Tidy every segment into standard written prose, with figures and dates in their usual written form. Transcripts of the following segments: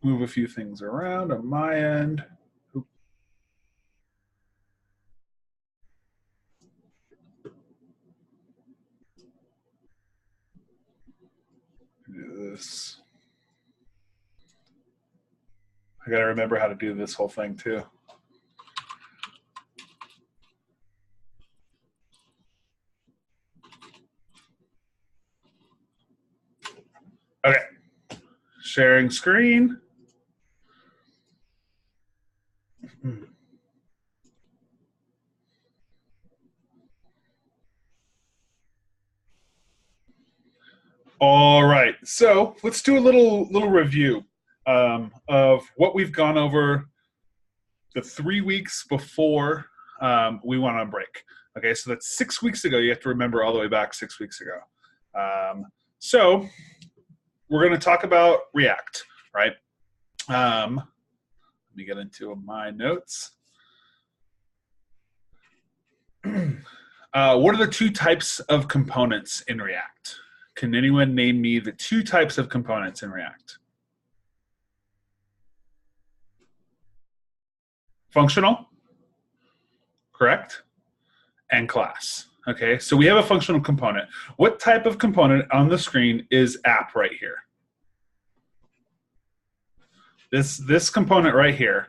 move a few things around on my end. Do this. I got to remember how to do this whole thing too. Okay. Sharing screen. All right. So let's do a little review of what we've gone over the 3 weeks before we went on break. Okay, so that's 6 weeks ago. You have to remember all the way back 6 weeks ago. So we're going to talk about React, right? Let me get into my notes. What are the two types of components in React? Can anyone name me the two types of components in React? Functional, correct? And class. Okay, so we have a functional component. What type of component on the screen is app right here? This component right here,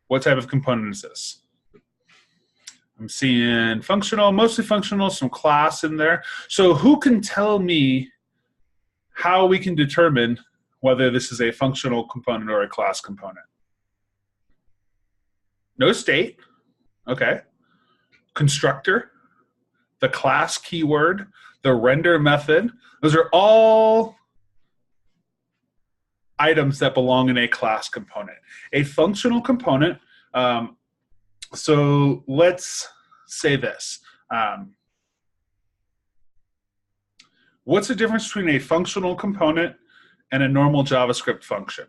what type of component is this? I'm seeing functional, mostly functional, some class in there. So who can tell me how we can determine whether this is a functional component or a class component? No state, okay. Constructor, the class keyword, the render method, those are all items that belong in a class component. A functional component, so let's say this. What's the difference between a functional component and a normal JavaScript function?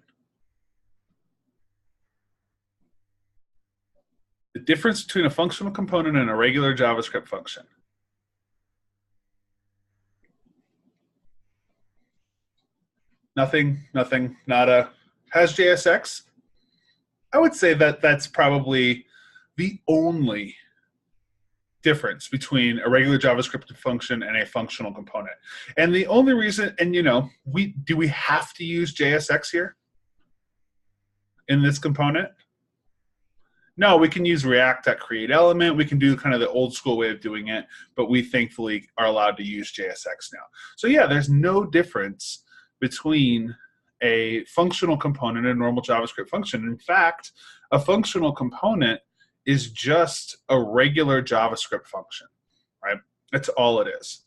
The difference between a functional component and a regular JavaScript function. Nothing, nada. Has JSX? I would say that that's probably the only difference between a regular JavaScript function and a functional component. And the only reason, and do we have to use JSX here in this component? No, we can use React.createElement. We can do kind of the old school way of doing it, but we thankfully are allowed to use JSX now. So yeah, there's no difference between a functional component and a normal JavaScript function. In fact, a functional component is just a regular JavaScript function, right? That's all it is.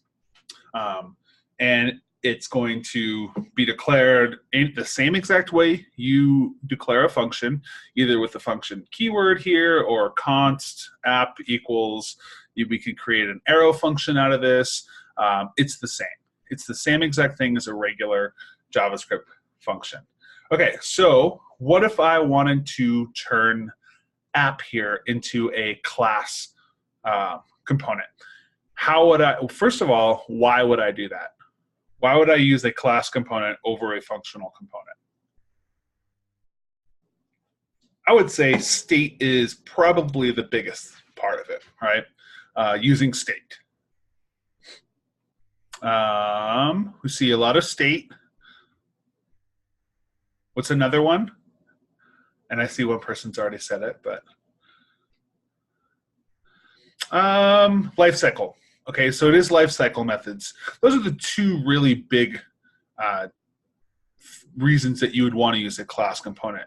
And it's going to be declared in the same exact way you declare a function, either with the function keyword here or const app equals. We could create an arrow function out of this. It's the same. It's the same exact thing as a regular JavaScript function. Okay, so what if I wanted to turn app here into a class component? How would I, first of all, why would I do that? Why would I use a class component over a functional component? I would say state is probably the biggest part of it, right? Using state. We see a lot of state. What's another one? And I see one person's already said it, but lifecycle. Okay, so it is lifecycle methods. Those are the two really big reasons that you would want to use a class component.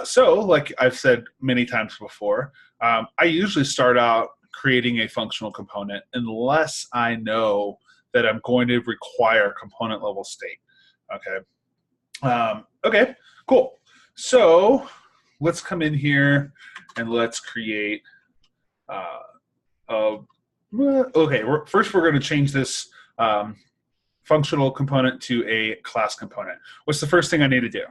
So, like I've said many times before, I usually start out creating a functional component unless I know that I'm going to require component level state. Okay. Okay, cool. So let's come in here and let's create okay, first we're going to change this functional component to a class component. What's the first thing I need to do?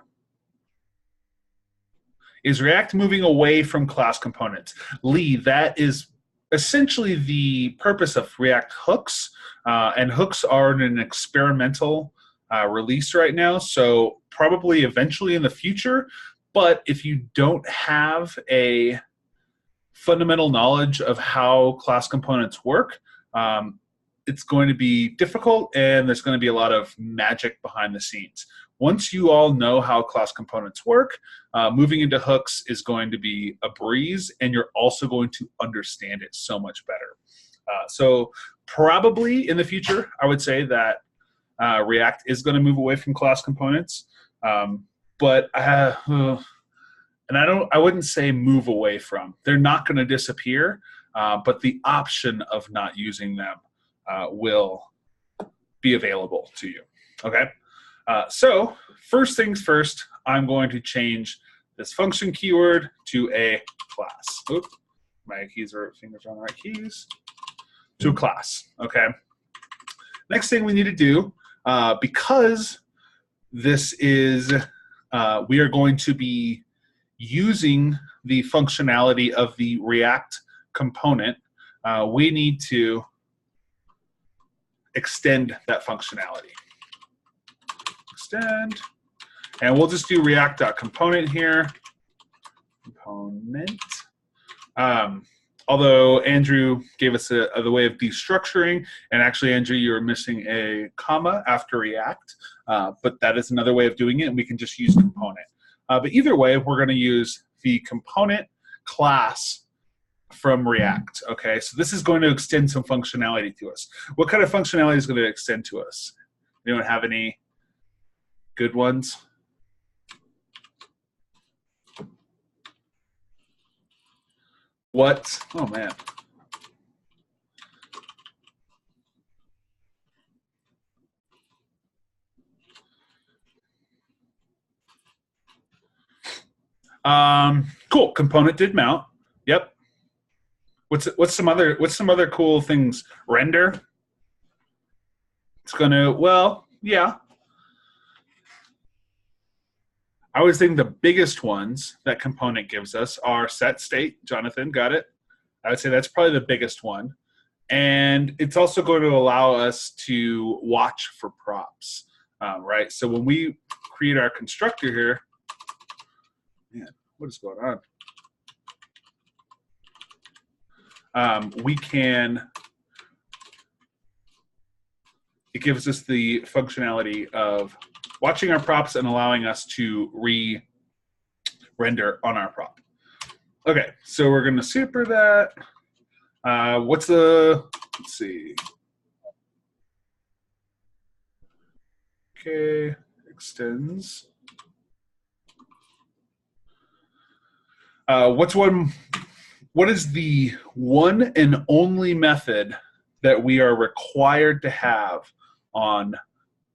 Is React moving away from class components? Lee, that is essentially the purpose of React hooks, and hooks are an experimental released right now, so probably eventually in the future. But if you don't have a fundamental knowledge of how class components work, it's going to be difficult, and there's going to be a lot of magic behind the scenes. Once you all know how class components work, moving into hooks is going to be a breeze, and you're also going to understand it so much better. So probably in the future, I would say that React is going to move away from class components, but and I wouldn't say move away from. They're not going to disappear, but the option of not using them will be available to you. Okay. So first things first, I'm going to change this function keyword to a class. Oop, my fingers are on the right keys. To a class. Okay. Next thing we need to do, because this is, we are going to be using the functionality of the React component, we need to extend that functionality. Extend, and we'll just do react.component here. Component. Although Andrew gave us the way of destructuring, and actually, Andrew, you were missing a comma after React, but that is another way of doing it, and we can just use component. But either way, we're going to use the component class from React. Okay, so this is going to extend some functionality to us. What kind of functionality is going to extend to us? Anyone have any good ones? What? Oh, man. Cool. Component did mount. Yep. What's some other cool things? Render. It's gonna, well, yeah. I was thinking the biggest ones that component gives us are set state. Jonathan, got it? I would say that's probably the biggest one. And it's also going to allow us to watch for props, right? So when we create our constructor here, man, what is going on? We can, it gives us the functionality of watching our props and allowing us to re-render on our prop. Okay, so we're going to super that. What's the, let's see. Okay, extends. What is the one and only method that we are required to have on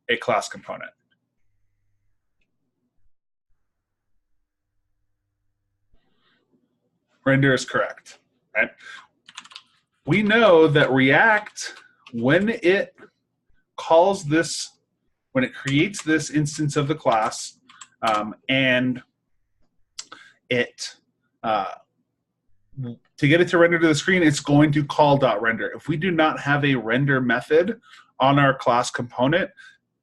a class component? Render is correct, right? We know that React, when it calls this, when it creates this instance of the class, and it, to get it to render to the screen, it's going to call .render. If we do not have a render method on our class component,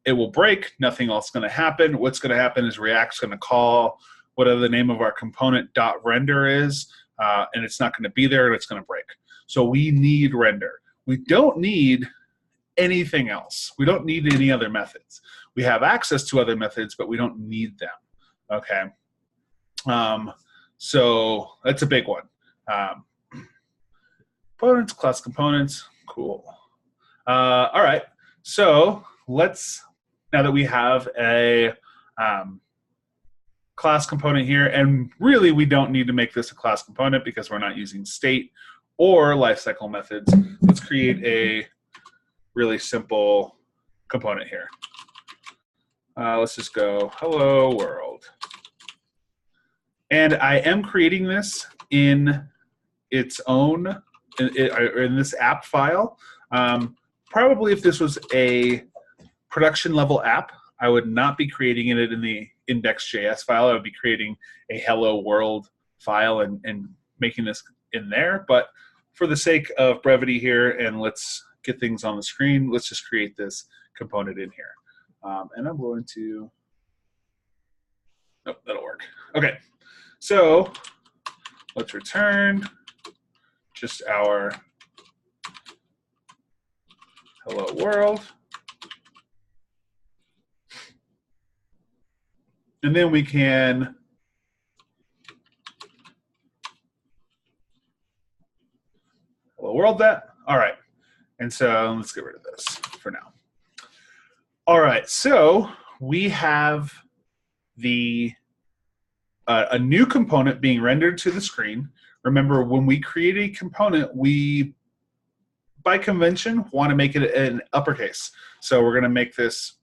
it will break. Nothing else is going to happen. What's going to happen is React's going to call whatever the name of our component .render is, and it's not going to be there, and it's going to break. So we need render. We don't need anything else. We don't need any other methods. We have access to other methods, but we don't need them. Okay. So that's a big one. Components, class components, cool. All right, so let's, now that we have a class component here, and really we don't need to make this a class component because we're not using state or lifecycle methods, let's create a really simple component here. Let's just go hello world. And I am creating this in its own, in this app file. Probably if this was a production level app, I would not be creating it in the index.js file. I would be creating a hello world file and making this in there. But for the sake of brevity here, and let's get things on the screen, let's just create this component in here. And I'm going to, nope, that'll work. Okay, so let's return just our hello world. And then we can hello world that. All right. And so let's get rid of this for now. All right. So we have the a new component being rendered to the screen. Remember, when we create a component, we, by convention, want to make it an uppercase. So we're going to make this,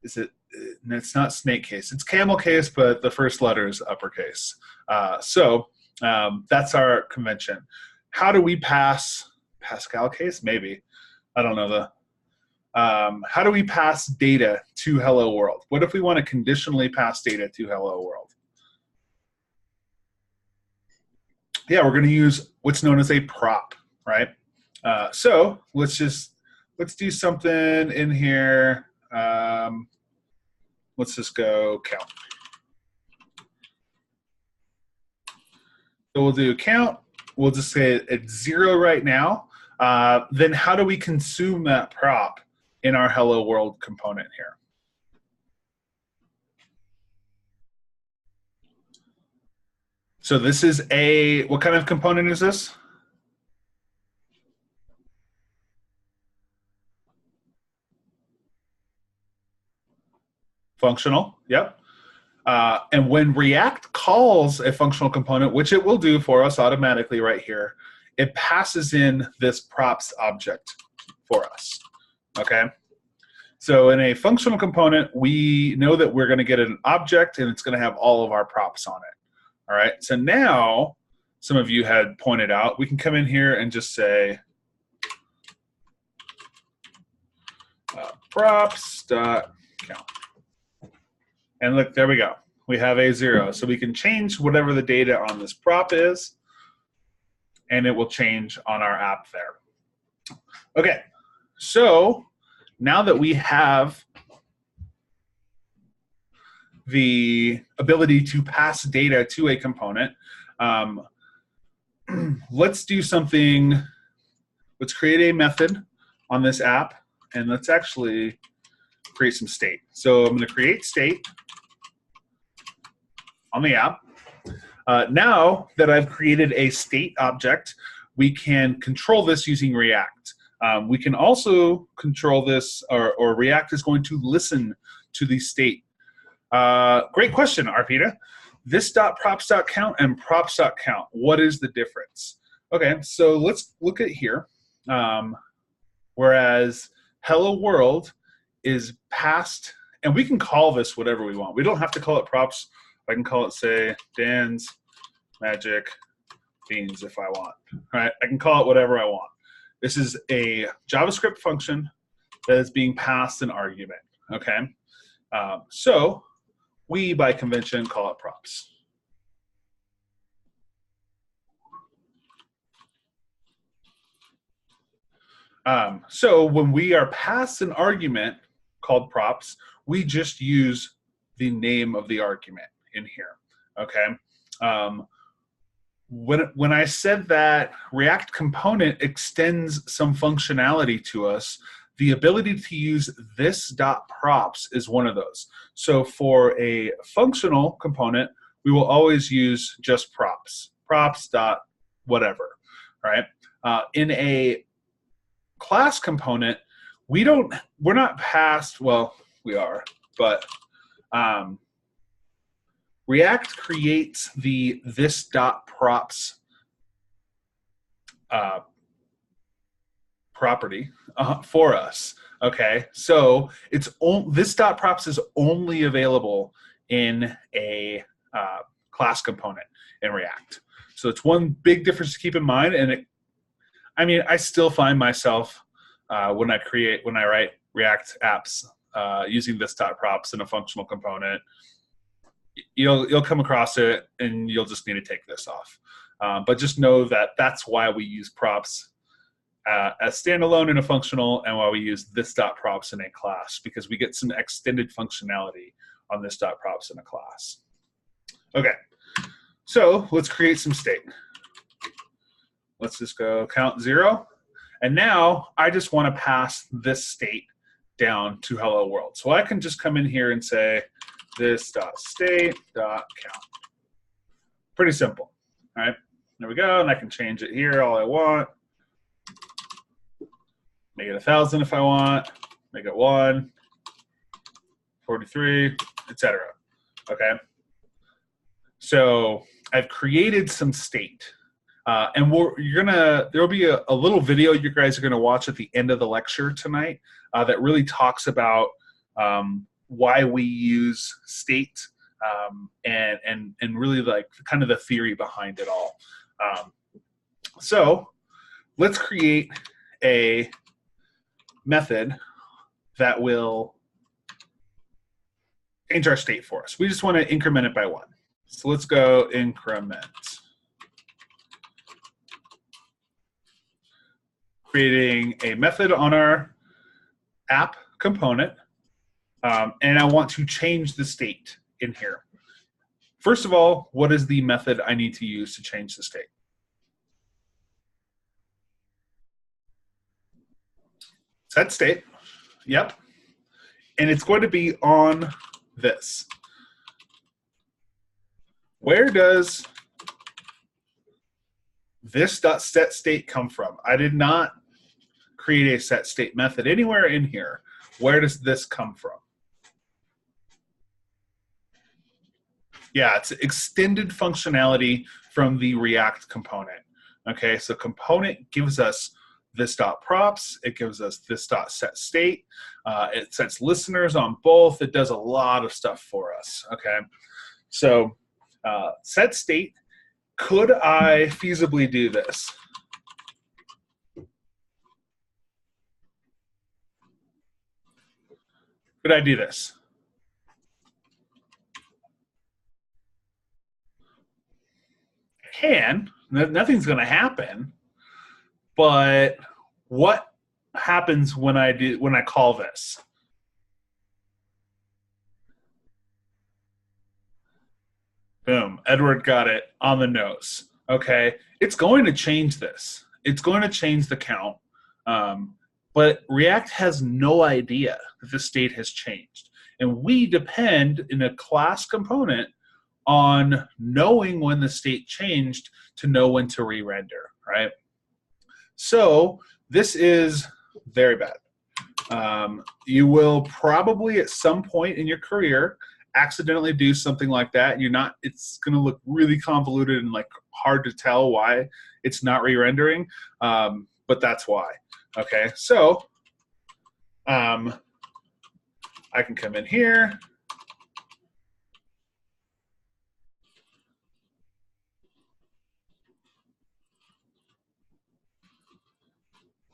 it's not snake case, it's camel case, but the first letter is uppercase. So that's our convention. How do we pass Pascal case? Maybe. I don't know how do we pass data to hello world? What if we want to conditionally pass data to hello world? Yeah, we're going to use what's known as a prop, right? So let's do something in here. Let's just go count. So we'll do count. We'll just say it's 0 right now. Then how do we consume that prop in our hello world component here? So this is what kind of component is this? Functional, yep. And when React calls a functional component, which it will do for us automatically right here, it passes in this props object for us, okay? So in a functional component, we know that we're gonna get an object and it's gonna have all of our props on it, all right? So now, some of you had pointed out, we can come in here and just say, props.count. And look, there we go. We have a 0. So we can change whatever the data on this prop is, and it will change on our app there. Okay, so now that we have the ability to pass data to a component, let's do something. Let's create a method on this app, and let's actually create some state. So I'm going to create state on the app. Now that I've created a state object, we can control this using React. We can also control this, or React is going to listen to the state. Great question, Arpita. This .props.count and props.count, what is the difference? Okay, so let's look at here. Whereas hello world is passed, and we can call this whatever we want. We don't have to call it props. I can call it, say, Dan's Magic Beans if I want. All right, I can call it whatever I want. This is a JavaScript function that is being passed an argument, okay? So we, by convention, call it props. So when we are passed an argument called props, we just use the name of the argument in here, okay? When I said that React component extends some functionality to us, the ability to use this .props is one of those. So for a functional component, we will always use just props, props.whatever, right? In a class component, we're not passed, well, we are, but React creates the this.props property for us. Okay, so this.props is only available in a class component in React. So it's one big difference to keep in mind. And I still find myself when I write React apps using this.props in a functional component. You'll come across it, and you'll just need to take this off. But just know that that's why we use props as standalone in a functional, and why we use this dot props in a class, because we get some extended functionality on this dot props in a class. Okay, so let's create some state. Let's just go count 0. And now I just want to pass this state down to hello world. So I can just come in here and say this dot state dot count. Pretty simple. All right, there we go. And I can change it here all I want. Make it 1,000 if I want. Make it 1, 43, etc. Okay. So I've created some state. And there'll be a little video you guys are gonna watch at the end of the lecture tonight that really talks about why we use state and really like kind of the theory behind it all. So let's create a method that will change our state for us. We just want to increment it by 1. So let's go increment. Creating a method on our app component, and I want to change the state in here. First of all, what is the method I need to use to change the state? Set state, yep. And it's going to be on this. Where does this dot set state come from? I did not create a set state method anywhere in here. Where does this come from? Yeah, it's extended functionality from the React component. Okay, so component gives us this dot props, it gives us this dot set state, it sets listeners on both, it does a lot of stuff for us. Okay, so set state, could I feasibly do this? Could I do this? I can. Nothing's going to happen. But what happens when I call this? Boom. Edward got it on the nose. Okay. It's going to change this. It's going to change the count. But React has no idea that the state has changed. And we depend in a class component on knowing when the state changed to know when to re-render, right? So this is very bad. You will probably at some point in your career accidentally do something like that. It's going to look really convoluted and like hard to tell why it's not re-rendering, but that's why. Okay, so I can come in here.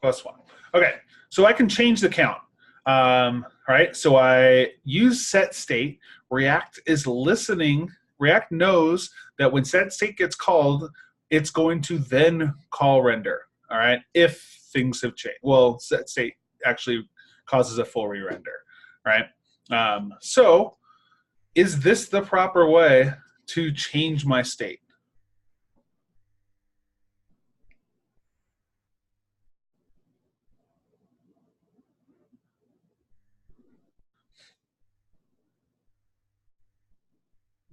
+1. Okay, so I can change the count. All right, so I use set state. React is listening. React knows that when set state gets called, it's going to then call render. All right, if things have changed. Well, set state actually causes a full re-render, right? So is this the proper way to change my state?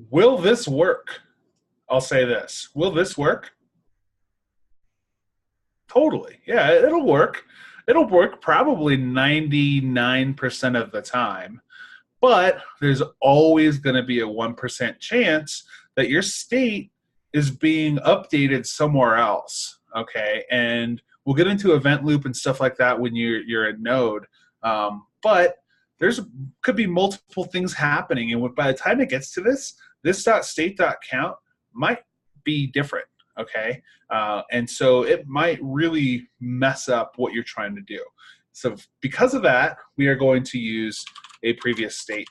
Will this work? I'll say this. Will this work? Totally. Yeah, it'll work. It'll work probably 99% of the time. But there's always going to be a 1% chance that your state is being updated somewhere else. Okay, and we'll get into event loop and stuff like that when you're at Node. But could be multiple things happening, and by the time it gets to this .state.count might be different. Okay, and so it might really mess up what you're trying to do. So because of that, we are going to use a previous state.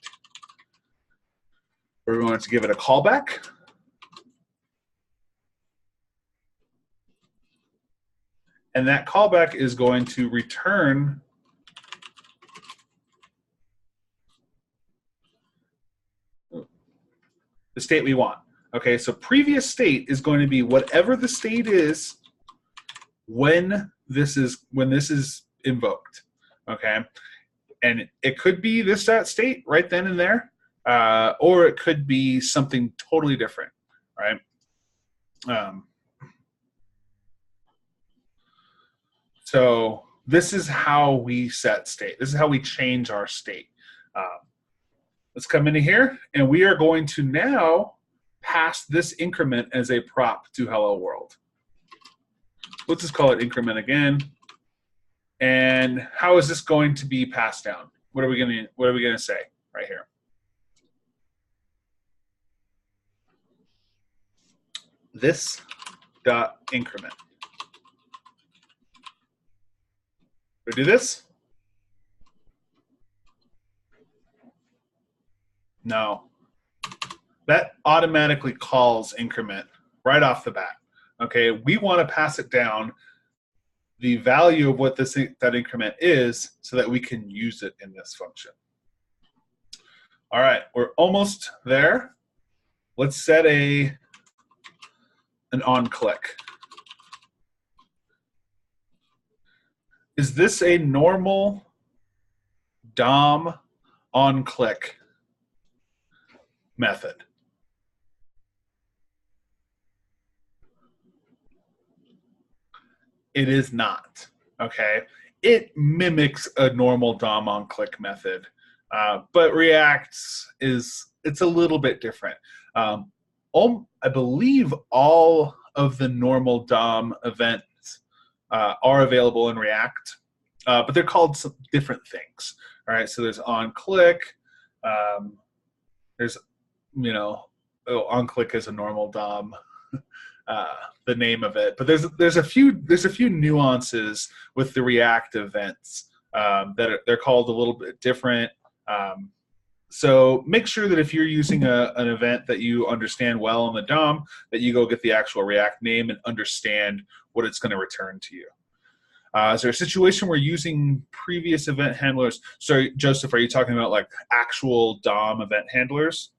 We're going to give it a callback. And that callback is going to return the state we want. Okay, so previous state is going to be whatever the state is when this is invoked. Okay, and it could be this state right then and there, or it could be something totally different, right? So this is how we set state. This is how we change our state. Let's come into here, and we are going to now pass this increment as a prop to hello world. Let's just call it increment again. And how is this going to be passed down? What are we gonna say right here? This dot increment. We do this? No. That automatically calls increment right off the bat. Okay, we want to pass it down the value of what that increment is so that we can use it in this function. All right, we're almost there. Let's set an on click. Is this a normal DOM on click method? It is not, okay? It mimics a normal DOM on click method, but React's it's a little bit different. I believe all of the normal DOM events are available in React, but they're called some different things. All right, so there's on click, there's, on click is a normal DOM. The name of it, but there's a few nuances with the React events they're called a little bit different. So make sure that if you're using an event that you understand well in the DOM, that you go get the actual React name and understand what it's going to return to you. Is there a situation where using previous event handlers? Sorry, Joseph, are you talking about like actual DOM event handlers?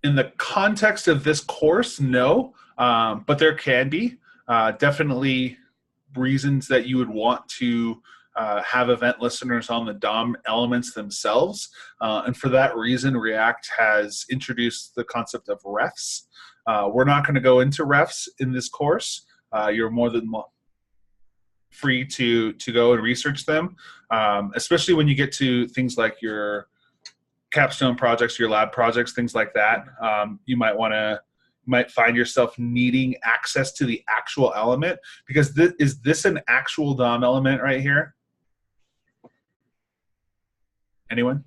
In the context of this course, no, but there can be definitely reasons that you would want to have event listeners on the DOM elements themselves. And for that reason, React has introduced the concept of refs. We're not going to go into refs in this course. You're more than free to go and research them, especially when you get to things like your capstone projects, your lab projects, things like that. You might find yourself needing access to the actual element, because is this an actual DOM element right here? Anyone?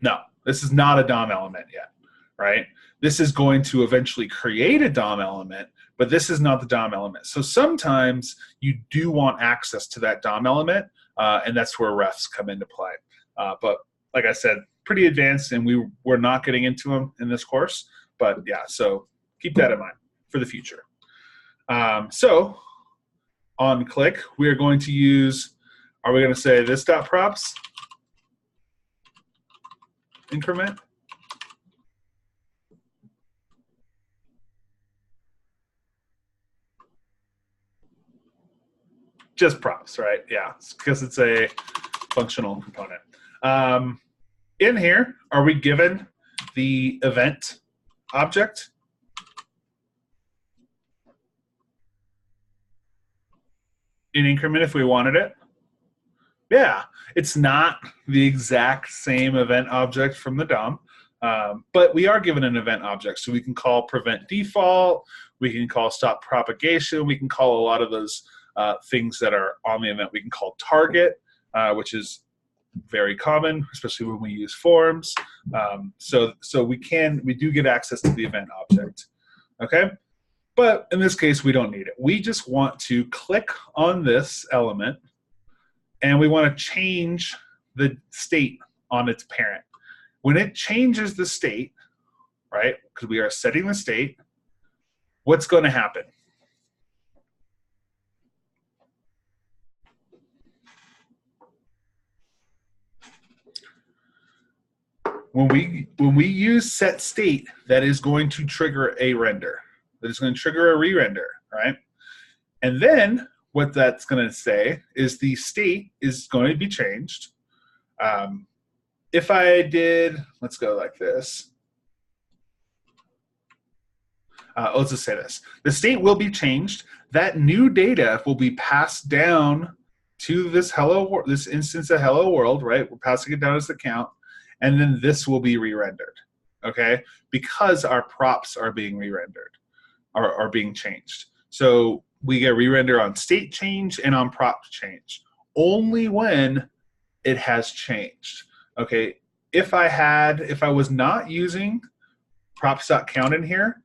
No, this is not a DOM element yet, right? This is going to eventually create a DOM element, but this is not the DOM element. So sometimes you do want access to that DOM element, and that's where refs come into play. But like I said, pretty advanced, and we're not getting into them in this course. But yeah, so keep that in mind for the future. So on click, we are going to use, are we going to say this dot props increment? Just props, right? Yeah, because it's a functional component. In here, are we given the event object? In increment if we wanted it? Yeah, it's not the exact same event object from the DOM, but we are given an event object. So we can call prevent default, we can call stop propagation, we can call a lot of those things that are on the event. We can call target, which is very common, especially when we use forms. So we do get access to the event object, okay? But in this case, we don't need it. We just want to click on this element, and we want to change the state on its parent. when it changes the state, right, because we are setting the state, what's going to happen? When we use set state, that is going to trigger a render. That is going to trigger a re-render, right? And then what that's going to say is the state is going to be changed. If I did, let's go like this. Let's just say this. The state will be changed. That new data will be passed down to this instance of hello world, right? We're passing it down as the count. And then this will be re-rendered, okay? Because our props are being re-rendered, are being changed. So we get re-render on state change and on prop change, only when it has changed, okay? If I was not using props.count in here,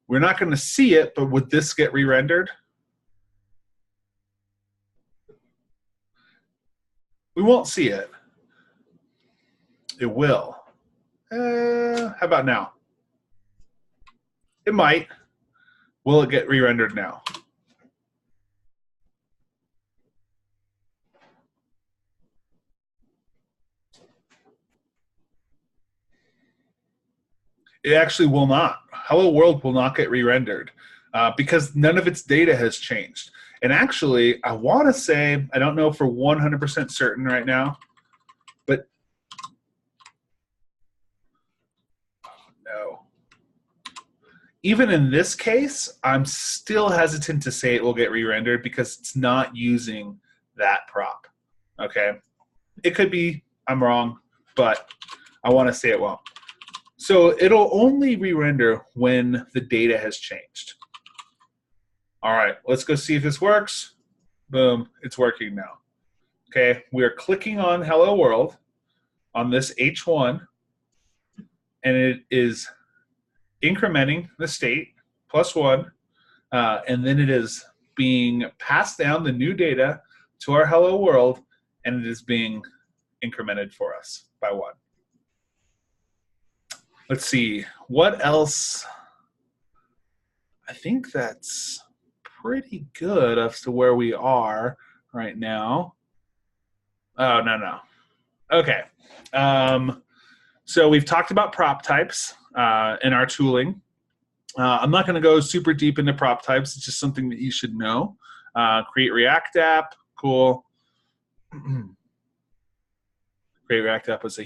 we're not gonna see it, but would this get re-rendered? We won't see it. It will. How about now? It might. Will it get re-rendered now? It actually will not. Hello World will not get re-rendered because none of its data has changed. And actually, I want to say, I don't know for 100% certain right now, but no. Even in this case, I'm still hesitant to say it will get re-rendered because it's not using that prop, okay? It could be, I'm wrong, but I want to say it won't. So it'll only re-render when the data has changed. All right, let's go see if this works. Boom, it's working now. Okay, we're clicking on Hello World on this H1, and it is incrementing the state +1, and then it is being passed down the new data to our Hello World, and it is being incremented for us by 1. Let's see, what else? I think that's pretty good as to where we are right now. Oh, no. Okay. So we've talked about prop types in our tooling. I'm not going to go super deep into prop types. It's just something that you should know. Create React app, cool. Create React app was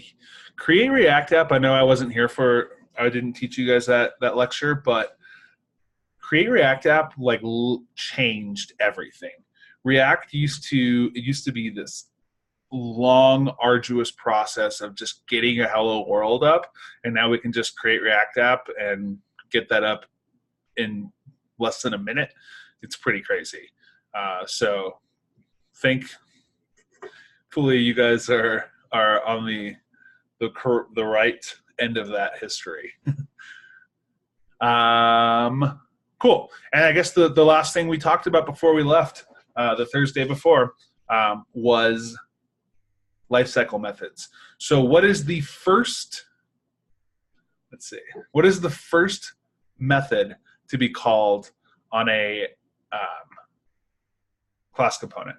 Create React app. I know I didn't teach you guys that lecture, but Create React app changed everything. React used to be this long, arduous process of just getting a hello world up, and now we can just create React app and get that up in less than a minute. It's pretty crazy. So thankfully you guys are on the right end of that history. Cool. And I guess the last thing we talked about before we left, the Thursday before, was lifecycle methods. So what is the first, what is the first method to be called on a class component?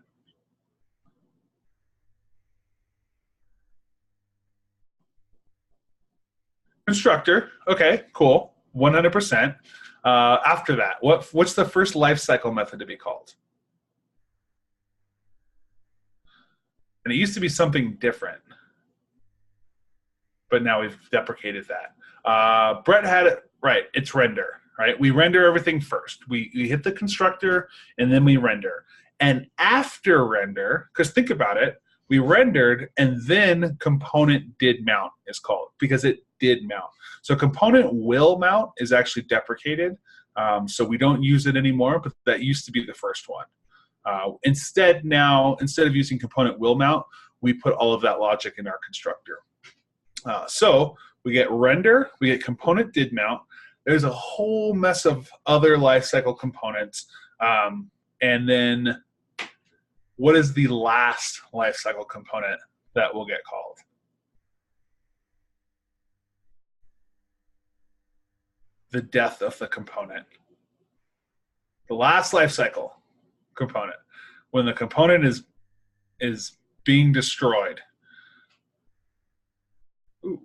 Constructor. Okay, cool. 100%. After that, what's the first lifecycle method to be called? And it used to be something different, but now we've deprecated that. Brett had it right. It's render, right? We render everything first. We hit the constructor, and then we render. And after render, because think about it, we rendered, and then component did mount is called, because it did mount. So component will mount is actually deprecated. So we don't use it anymore, but that used to be the first one. Instead of using component will mount, we put all of that logic in our constructor. So we get render, we get component did mount. There's a whole mess of other lifecycle components. And then what is the last lifecycle component that will get called? the death of the component. The last life cycle component, when the component is being destroyed. Ooh.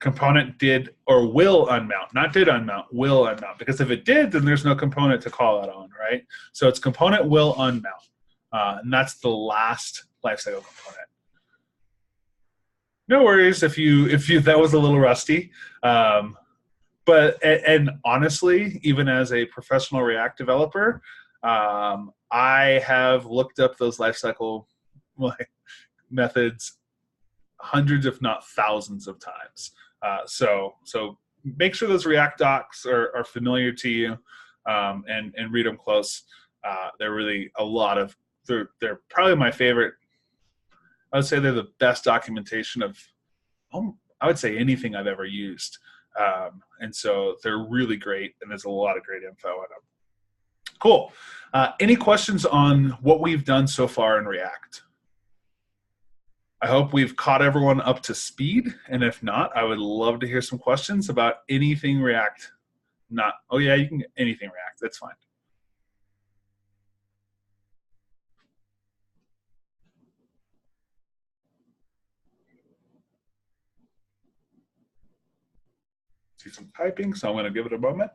Component did or will unmount, not did unmount, will unmount. Because if it did, then there's no component to call that on, right? So it's component will unmount, and that's the last lifecycle component. No worries if you that was a little rusty, but and honestly, even as a professional React developer, I have looked up those lifecycle methods hundreds, if not thousands, of times. So make sure those React docs are familiar to you, and read them close. They're really they're probably my favorite. I would say they're the best documentation of, I would say, anything I've ever used. And so they're really great, and there's a lot of great info in them. Cool. Any questions on what we've done so far in React? I hope we've caught everyone up to speed, and if not, I would love to hear some questions about anything React. Oh yeah, you can get anything React, that's fine. See some typing, so I'm going to give it a moment.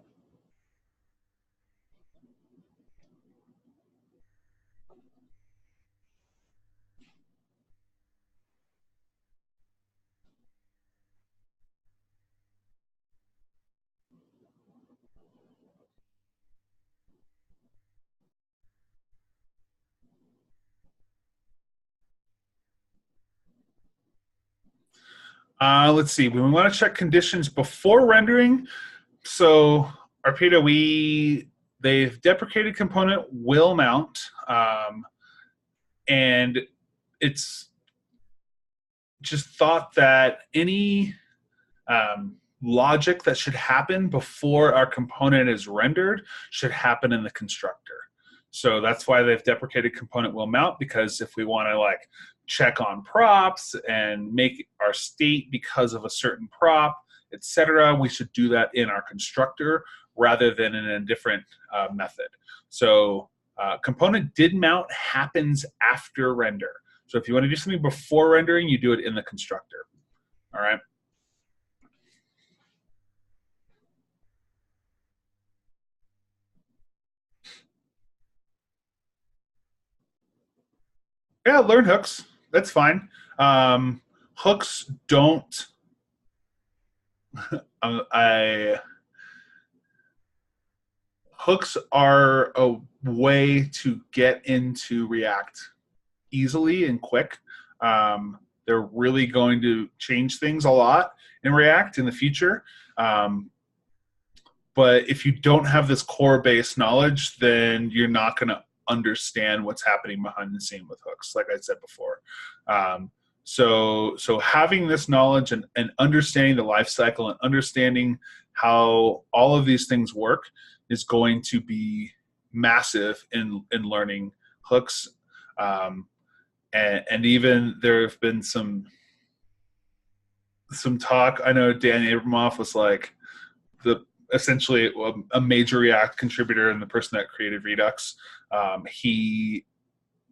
Let's see. We want to check conditions before rendering. So Arpita, they've deprecated component will mount, and it's just thought that any logic that should happen before our component is rendered should happen in the constructor. So that's why they've deprecated component will mount, because if we want to check on props and make our state because of a certain prop, etc., we should do that in our constructor rather than in a different method. So component did mount happens after render. So if you want to do something before rendering, you do it in the constructor. All right. Yeah, learn hooks. That's fine. Hooks don't. Hooks are a way to get into React easily and quick. They're really going to change things a lot in React in the future. But if you don't have this core base knowledge, then you're not going to understand what's happening behind the scene with hooks, like I said before. So having this knowledge and understanding the life cycle and understanding how all of these things work is going to be massive in learning hooks. And even there have been some talk. I know Dan Abramoff was essentially a major React contributor and the person that created Redux. He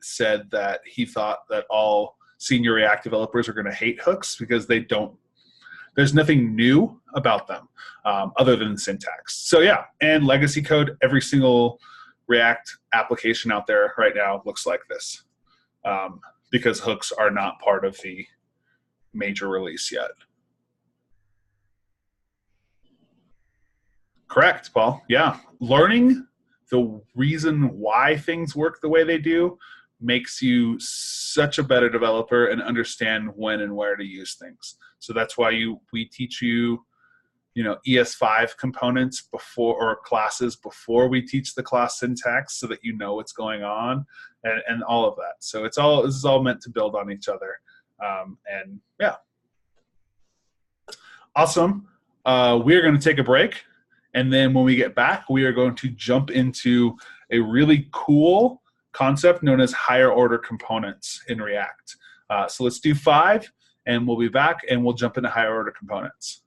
said that he thought that all senior React developers are going to hate hooks because there's nothing new about them other than syntax. So yeah, and legacy code, every single React application out there right now looks like this, because hooks are not part of the major release yet. Correct, Paul. Yeah. Learning the reason why things work the way they do makes you such a better developer and understand when and where to use things. So that's why we teach you, ES5 components or classes before we teach the class syntax, so that you know what's going on and all of that. So this is all meant to build on each other. And yeah. Awesome. We're going to take a break. And then when we get back, we are going to jump into a really cool concept known as higher order components in React. So let's do 5, and we'll be back, and we'll jump into higher order components.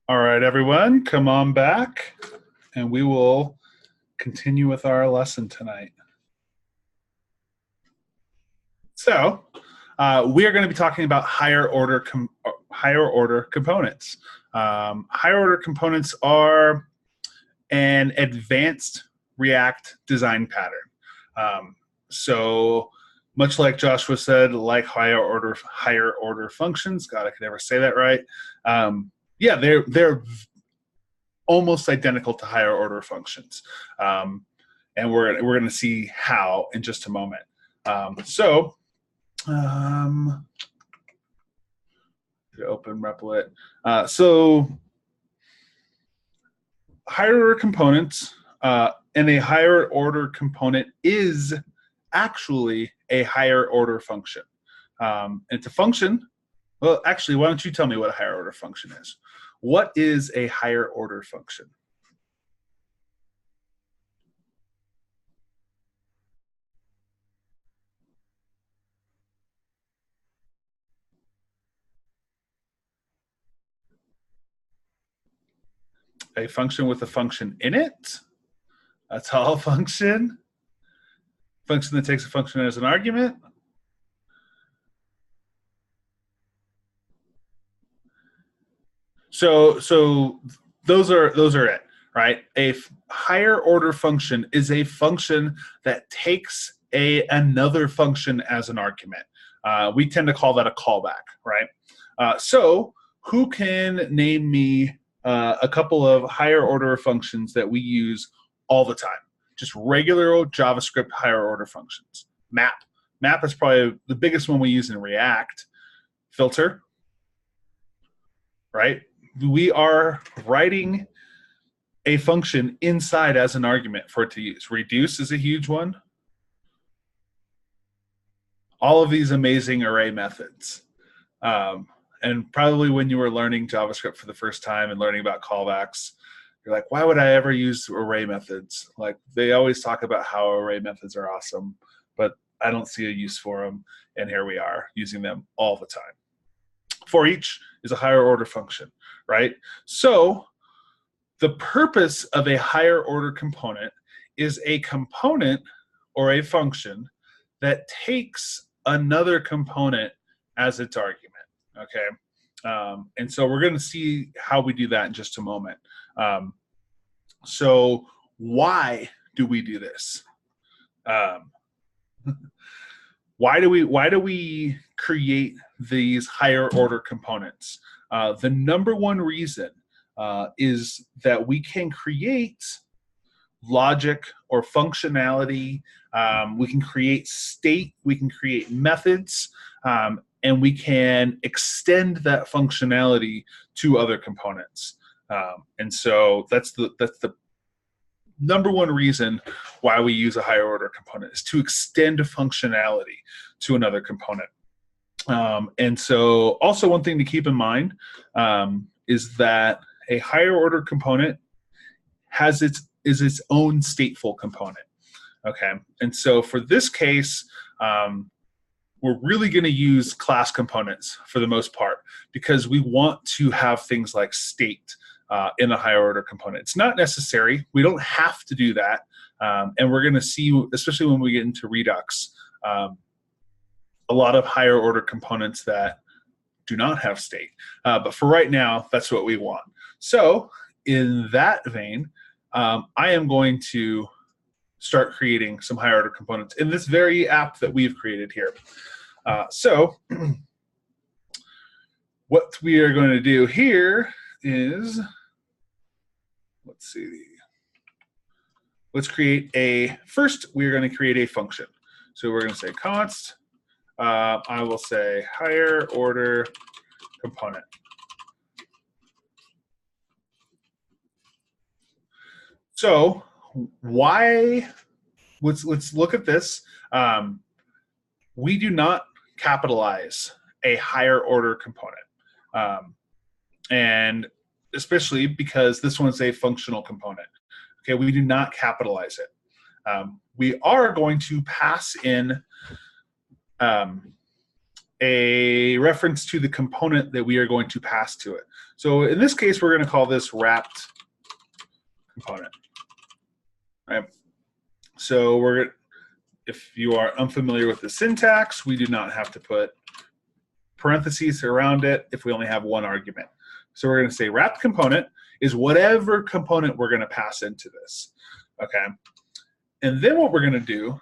All right, everyone, come on back and we will continue with our lesson tonight. So, we are going to be talking about higher order components. Higher order components are an advanced React design pattern. So much like Joshua said, like higher order functions. God, I could never say that right. Yeah, they're almost identical to higher order functions, and we're going to see how in just a moment. Open Replit. So higher order components, and a higher order component is actually a higher order function. It's a function. Well, actually, why don't you tell me what a higher order function is? What is a higher order function? A function with a function in it. That's all a function. Function that takes a function as an argument. So those are it, right? A higher order function is a function that takes another function as an argument. We tend to call that a callback, right? So who can name me a couple of higher order functions that we use all the time? Just regular old JavaScript higher order functions. Map. Map is probably the biggest one we use in React. Filter, right? We are writing a function inside as an argument for it to use. Reduce is a huge one. All of these amazing array methods. And probably when you were learning JavaScript for the first time and learning about callbacks, you're like, why would I ever use array methods? Like, they always talk about how array methods are awesome, but I don't see a use for them. And here we are using them all the time. For each is a higher order function, right? So the purpose of a higher order component is a component or a function that takes another component as its argument, okay? And so we're going to see how we do that in just a moment. So why do we do this? Why do we create these higher order components? The number one reason is that we can create logic or functionality. We can create state. We can create methods, and we can extend that functionality to other components. And so that's the number one reason why we use a higher order component, is to extend functionality to another component. And so also one thing to keep in mind is that a higher order component is its own stateful component. Okay, and so for this case, we're really going to use class components for the most part, because we want to have things like state in a higher order component. It's not necessary. We don't have to do that. And we're going to see, especially when we get into Redux, a lot of higher order components that do not have state. But for right now, that's what we want. So in that vein, I am going to start creating some higher order components in this very app that we've created here. So what we are going to do here is, let's see. Let's create first we're going to create a function. So we're going to say const, I will say higher order component. So why, let's look at this. We do not capitalize a higher order component. And especially because this one's a functional component. Okay, we do not capitalize it. We are going to pass in a reference to the component that we are going to pass to it. So in this case, we're going to call this wrapped component. Right? So if you are unfamiliar with the syntax, we do not have to put parentheses around it if we only have one argument. So we're going to say wrapped component is whatever component we're going to pass into this. Okay. And then what we're going to do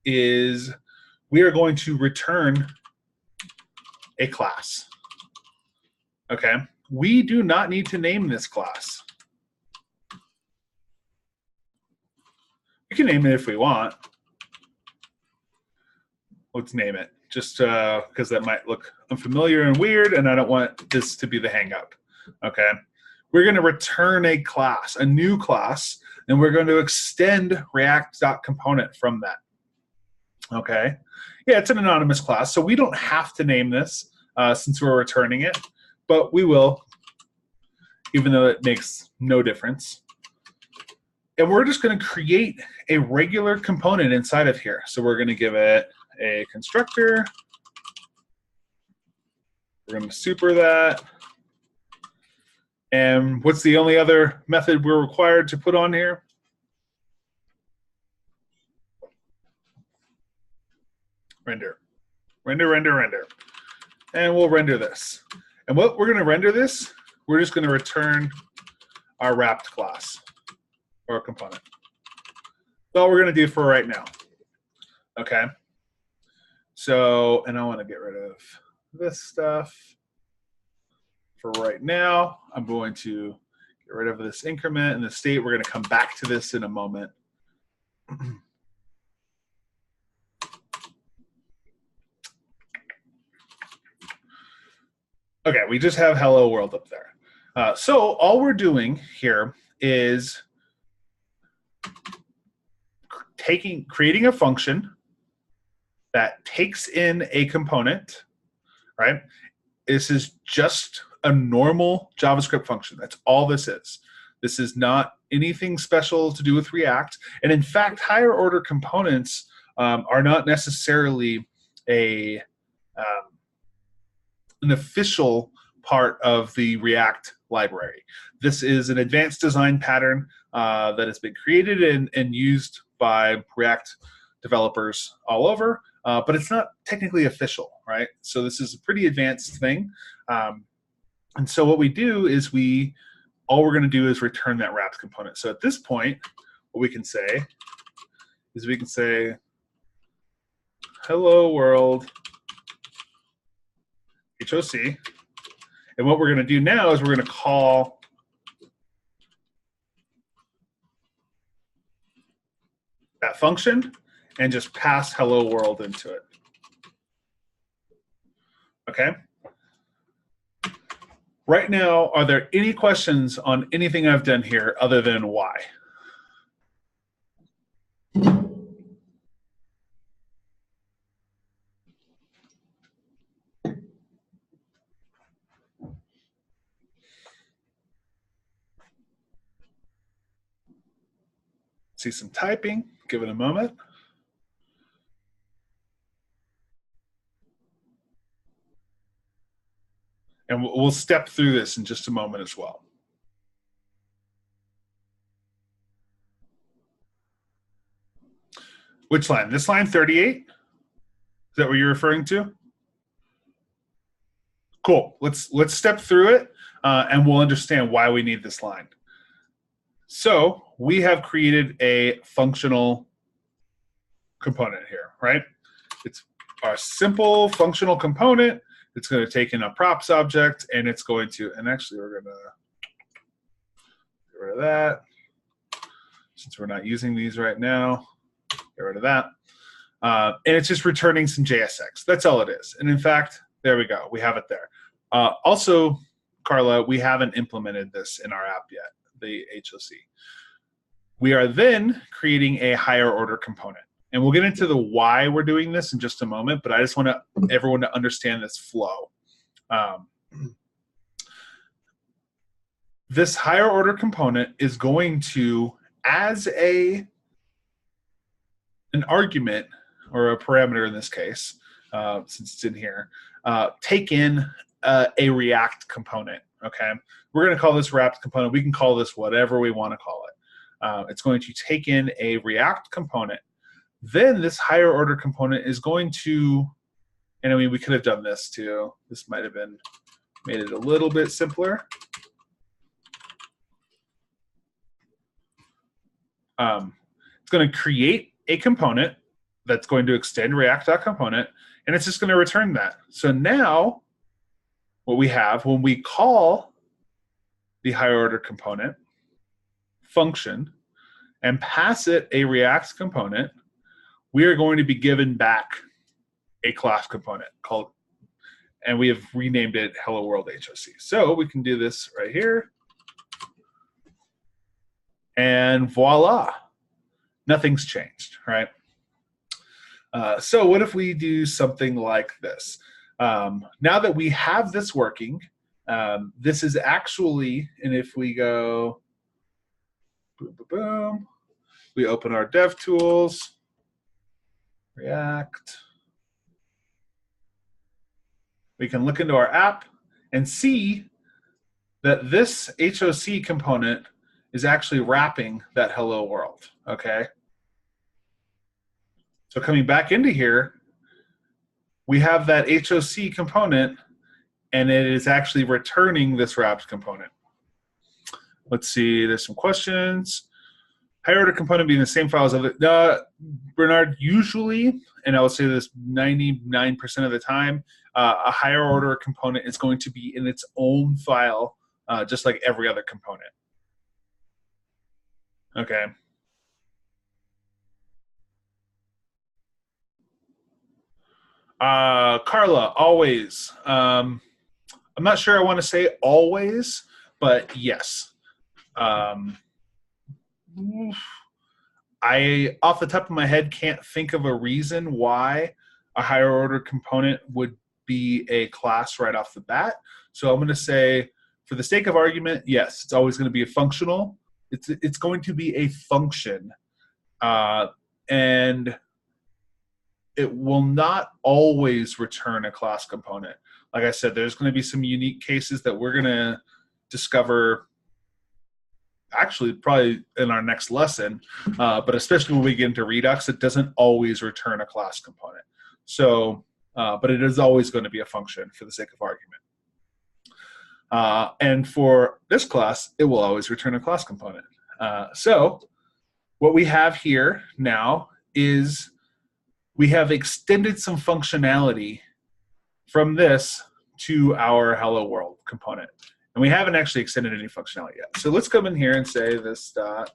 is we are going to return a class. Okay. We do not need to name this class. We can name it if we want. Let's name it, just because that might look unfamiliar and weird, and I don't want this to be the hang up. Okay. We're going to return a class, a new class, and we're going to extend React.component from that. Okay. Yeah, it's an anonymous class, so we don't have to name this since we're returning it, but we will, even though it makes no difference. And we're just going to create a regular component inside of here. So we're going to give it a constructor. We're going to super that. And what's the only other method we're required to put on here? Render. Render, render, render. And we'll render this. And what we're going to render this, we're just going to return our wrapped class or component. That's all we're going to do for right now. Okay. So, and I want to get rid of this stuff. For right now, I'm going to get rid of this increment and the state. We're going to come back to this in a moment. Okay, we just have hello world up there. So all we're doing here is creating a function that takes in a component, right? This is just a normal JavaScript function. That's all this is. This is not anything special to do with React. And in fact, higher order components are not necessarily an official part of the React library. This is an advanced design pattern that has been created and used by React developers all over, but it's not technically official, right? So this is a pretty advanced thing. And so what we do is all we're going to do is return that wrapped component. So at this point, what we can say is we can say, hello world, HOC. And what we're going to do now is we're going to call that function and just pass hello world into it. Okay? Right now, are there any questions on anything I've done here other than why? See some typing. Give it a moment. And we'll step through this in just a moment as well. Which line? This line 38? Is that what you're referring to? Cool. Let's step through it and we'll understand why we need this line. So we have created a functional component here, right? It's our simple functional component. It's going to take in a props object, and it's going to, and actually we're going to get rid of that. Since we're not using these right now, get rid of that. And it's just returning some JSX. That's all it is. And in fact, there we go. We have it there. Also, Carla, we haven't implemented this in our app yet, the HOC. We are then creating a higher order component. And we'll get into the why we're doing this in just a moment, but I just want everyone to understand this flow. This higher order component is going to, as an argument, or a parameter in this case, since it's in here, take in a React component. Okay, we're going to call this React component. We can call this whatever we want to call it. It's going to take in a React component. Then this higher order component is going to, and I mean, we could have done this too. This might have been made it a little bit simpler. It's going to create a component that's going to extend React.component, and it's just going to return that. So now what we have when we call the higher order component function and pass it a React component, we are going to be given back a class component called, and we have renamed it Hello World HOC. So we can do this right here. And voila, nothing's changed, right? So what if we do something like this? Now that we have this working, this is actually, and if we go, boom, boom, boom, we open our dev tools, React. We can look into our app and see that this HOC component is actually wrapping that hello world, okay? So coming back into here, we have that HOC component, and it is actually returning this wrapped component. Let's see, there's some questions. Higher order component being the same file as other, Bernard, usually, and I will say this 99% of the time, a higher order component is going to be in its own file, just like every other component. Okay. Carla, always. I'm not sure I want to say always, but yes. I, off the top of my head, can't think of a reason why a higher order component would be a class right off the bat. So I'm going to say, for the sake of argument, yes, it's always going to be a functional. It's going to be a function, and it will not always return a class component. Like I said, there's going to be some unique cases that we're going to discover actually probably in our next lesson, but especially when we get into Redux, it doesn't always return a class component. So, but it is always going to be a function for the sake of argument. And for this class, it will always return a class component. So what we have here now is we have extended some functionality from this to our hello world component. And we haven't actually extended any functionality yet. So let's come in here and say this dot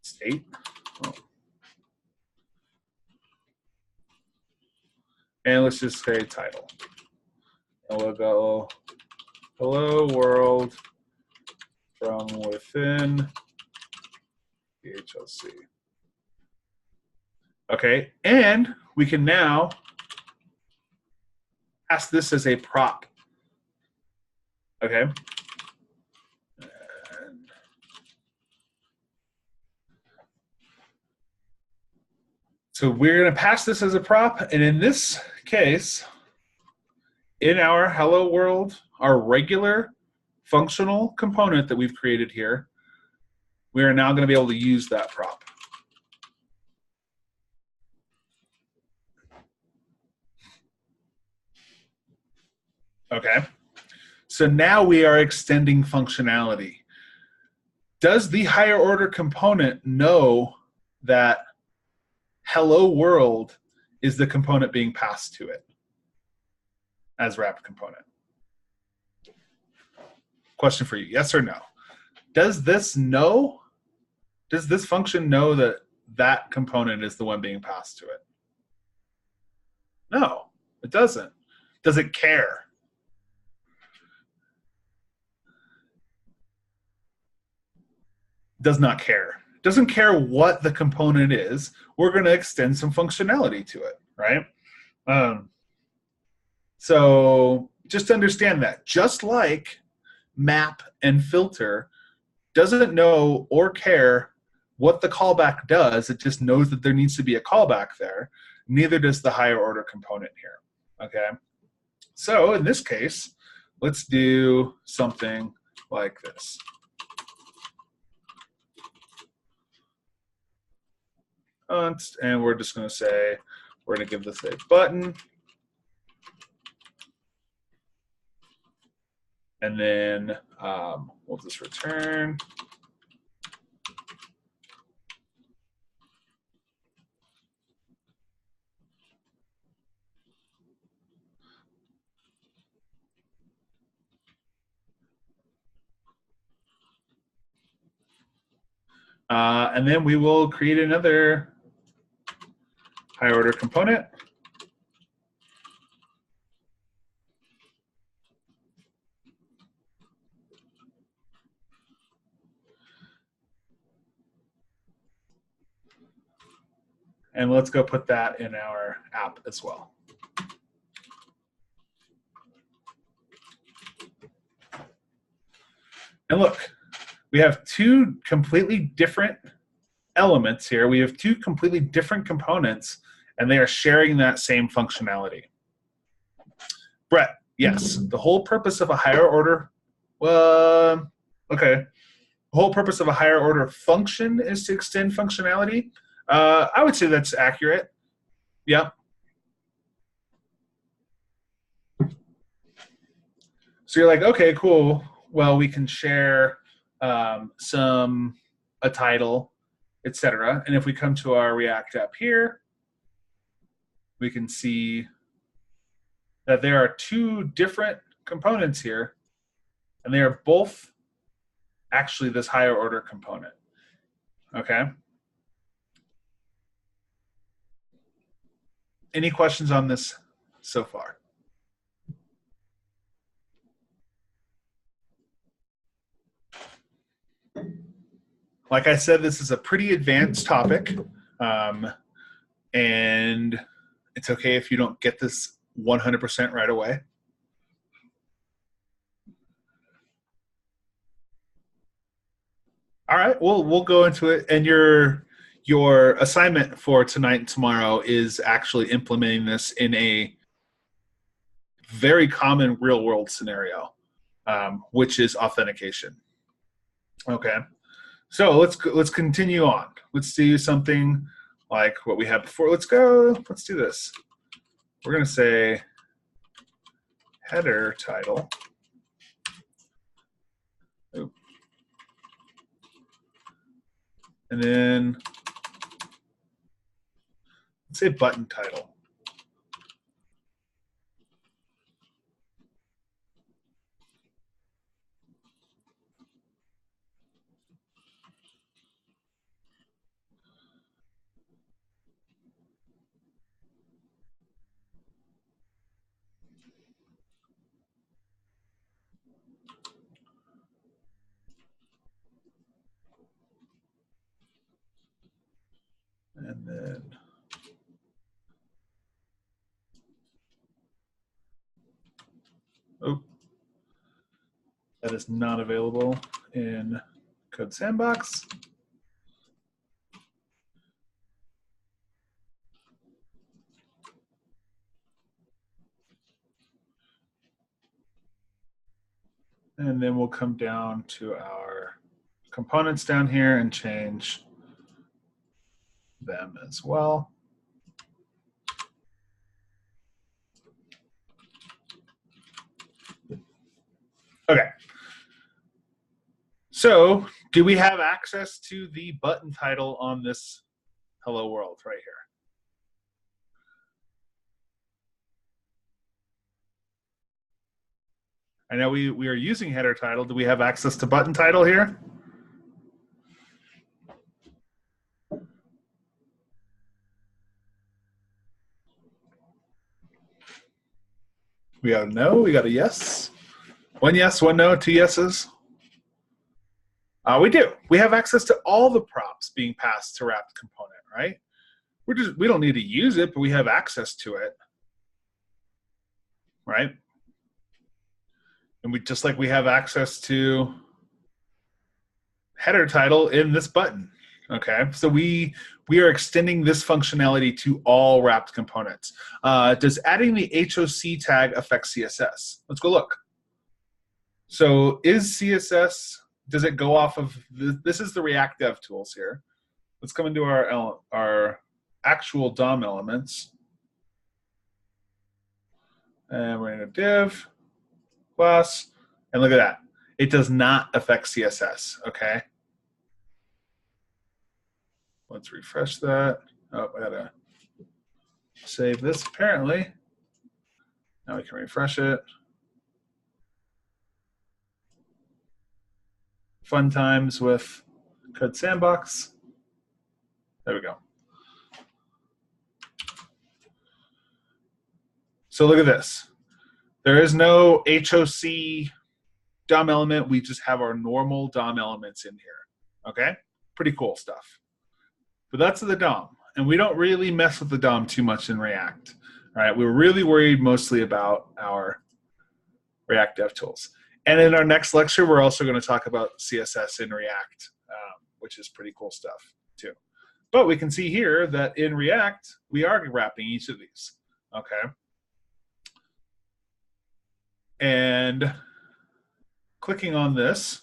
state. Oh. And let's just say title. And we'll go hello world from within the HLC. Okay, and we can now pass this as a prop. Okay. And so we're going to pass this as a prop, and in this case, in our hello world, our regular functional component that we've created here, we are now going to be able to use that prop. Okay. So now we are extending functionality. Does the higher order component know that hello world is the component being passed to it as wrapped component? Question for you, yes or no? Does this know, does this function know that that component is the one being passed to it? No, it doesn't. Does it care? Does not care. Doesn't care what the component is. We're going to extend some functionality to it, right? So just understand that. Just like map and filter doesn't know or care what the callback does, it just knows that there needs to be a callback there. Neither does the higher order component here, okay? So in this case, let's do something like this. And we're just going to say, we're going to give this a button. And then we'll just return. And then we will create another higher order component. And let's go put that in our app as well. And look, we have two completely different elements here. We have two completely different components, and they are sharing that same functionality. Brett, yes, the whole purpose of a higher order, okay. The whole purpose of a higher order function is to extend functionality. I would say that's accurate. Yeah. So you're like, okay, cool. Well, we can share a title, etc. And if we come to our React app here, we can see that there are two different components here, and they are both actually this higher order component. Okay. Any questions on this so far? Like I said, this is a pretty advanced topic, and it's okay if you don't get this 100% right away. All right, we'll go into it. And your assignment for tonight and tomorrow is actually implementing this in a very common real world scenario, which is authentication. Okay, so let's continue on. Let's do something like what we had before. Let's do this. We're going to say header title. Ooh. And then let's say button title. And then that is not available in Code Sandbox. And then we'll come down to our components down here and change them as well. Okay. So do we have access to the button title on this hello world right here? I know we are using header title. Do we have access to button title here? We got a no, we got a yes. One yes, one no, two yeses. We do. We have access to all the props being passed to wrapped component, right? We don't need to use it, but we have access to it, right? And we just like we have access to header title in this button. Okay, so we we are extending this functionality to all wrapped components. Does adding the HOC tag affect CSS? Let's go look. So is CSS, does it go off of, this is the React Dev tools here. Let's come into our actual DOM elements. And we're in a div class, and look at that. It does not affect CSS, okay? Let's refresh that. Oh, I gotta save this apparently. Now we can refresh it. Fun times with Code Sandbox. There we go. So look at this. There is no HOC DOM element. We just have our normal DOM elements in here. Okay? Pretty cool stuff. But that's the DOM. And we don't really mess with the DOM too much in React. All right? We're really worried mostly about our React Dev tools. And in our next lecture, we're also going to talk about CSS in React, which is pretty cool stuff too. But we can see here that in React, we are wrapping each of these. Okay? And clicking on this,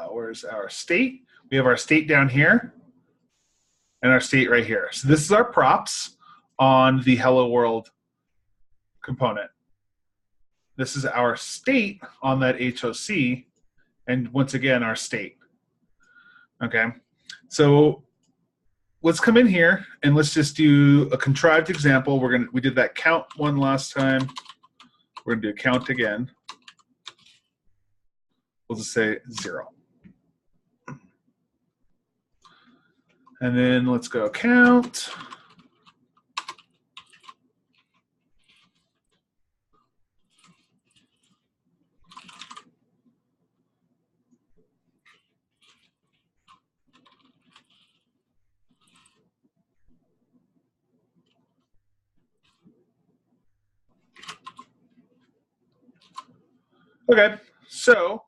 where's our state? We have our state down here and our state right here. So this is our props on the Hello World component. This is our state on that HOC, and once again, our state. Okay, so let's come in here and let's just do a contrived example. We did that count one last time. We're gonna do count again. We'll just say 0. And then let's go count. Okay, so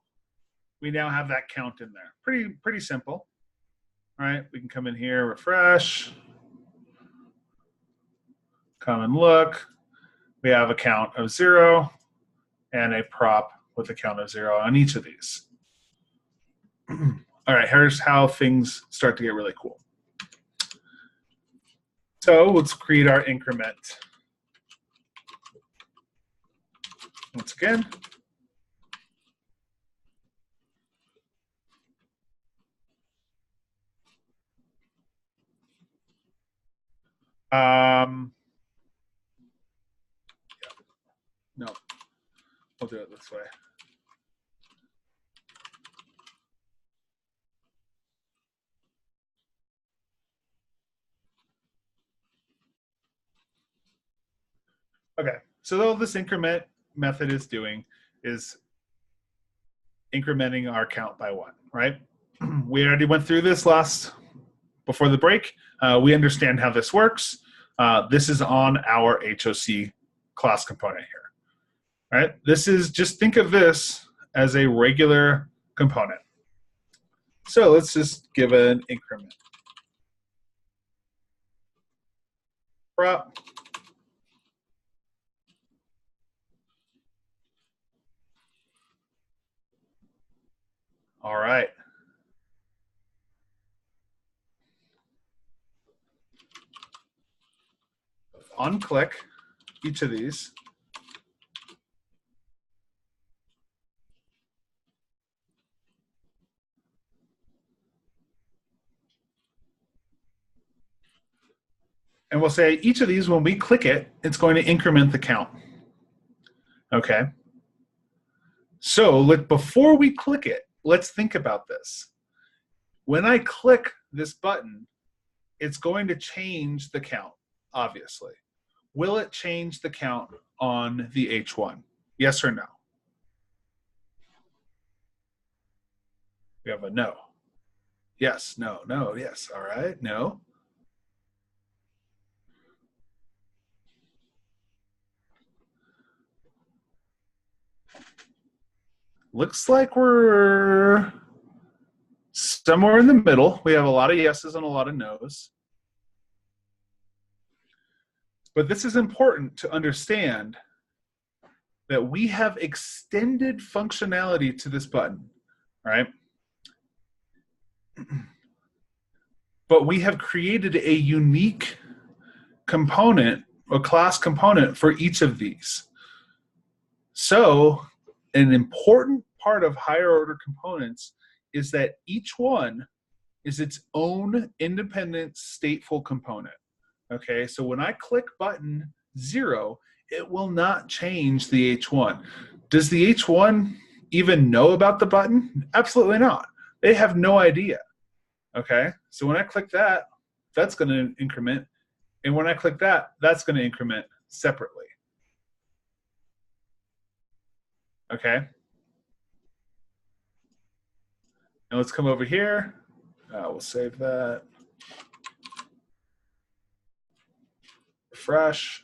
we now have that count in there. Pretty simple. All right, we can come in here, refresh, come and look. We have a count of 0 and a prop with a count of 0 on each of these. All right, here's how things start to get really cool. So let's create our increment. Once again. No, we'll do it this way. Okay, so all this increment method is doing is incrementing our count by 1, right? We already went through this before the break. We understand how this works. This is on our HOC class component here, right? This is, just think of this as a regular component. So let's just give an increment. Prop. All right. Unclick each of these. And we'll say each of these, when we click it, it's going to increment the count. Okay. So before we click it, let's think about this. When I click this button, it's going to change the count, obviously. Will it change the count on the H1? Yes or no? We have a no. Yes, no, no, yes. All right, no. Looks like we're somewhere in the middle. We have a lot of yeses and a lot of nos. But this is important to understand that we have extended functionality to this button, right? But we have created a unique component, a class component for each of these. So an important part of higher order components is that each one is its own independent stateful component. Okay, so when I click button 0, it will not change the H1. Does the H1 even know about the button? Absolutely not. They have no idea. Okay, so when I click that, that's going to increment. And when I click that, that's going to increment separately. Okay. Now let's come over here. We'll save that. Refresh.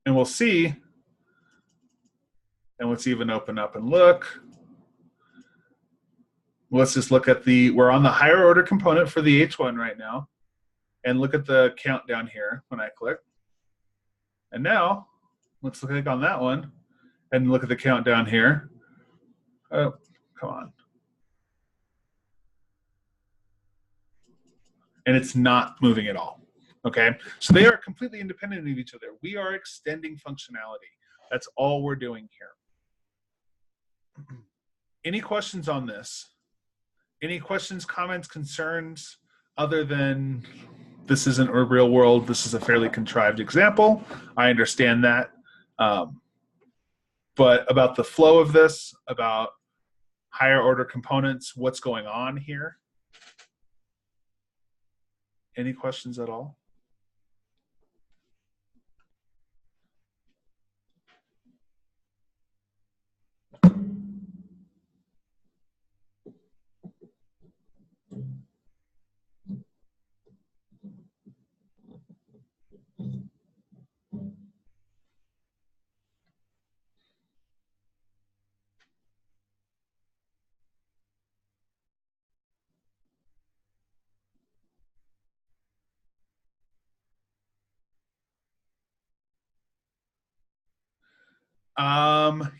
And we'll see. And let's even open up and look. Let's just look at we're on the higher order component for the H1 right now. And look at the countdown here when I click. And now, let's click on that one and look at the countdown here. Oh, come on. And it's not moving at all. Okay, so they are completely independent of each other. We are extending functionality. That's all we're doing here. Any questions on this? Any questions, comments, concerns, other than this isn't a real world, this is a fairly contrived example? I understand that. But about the flow of this, about higher order components, what's going on here? Any questions at all?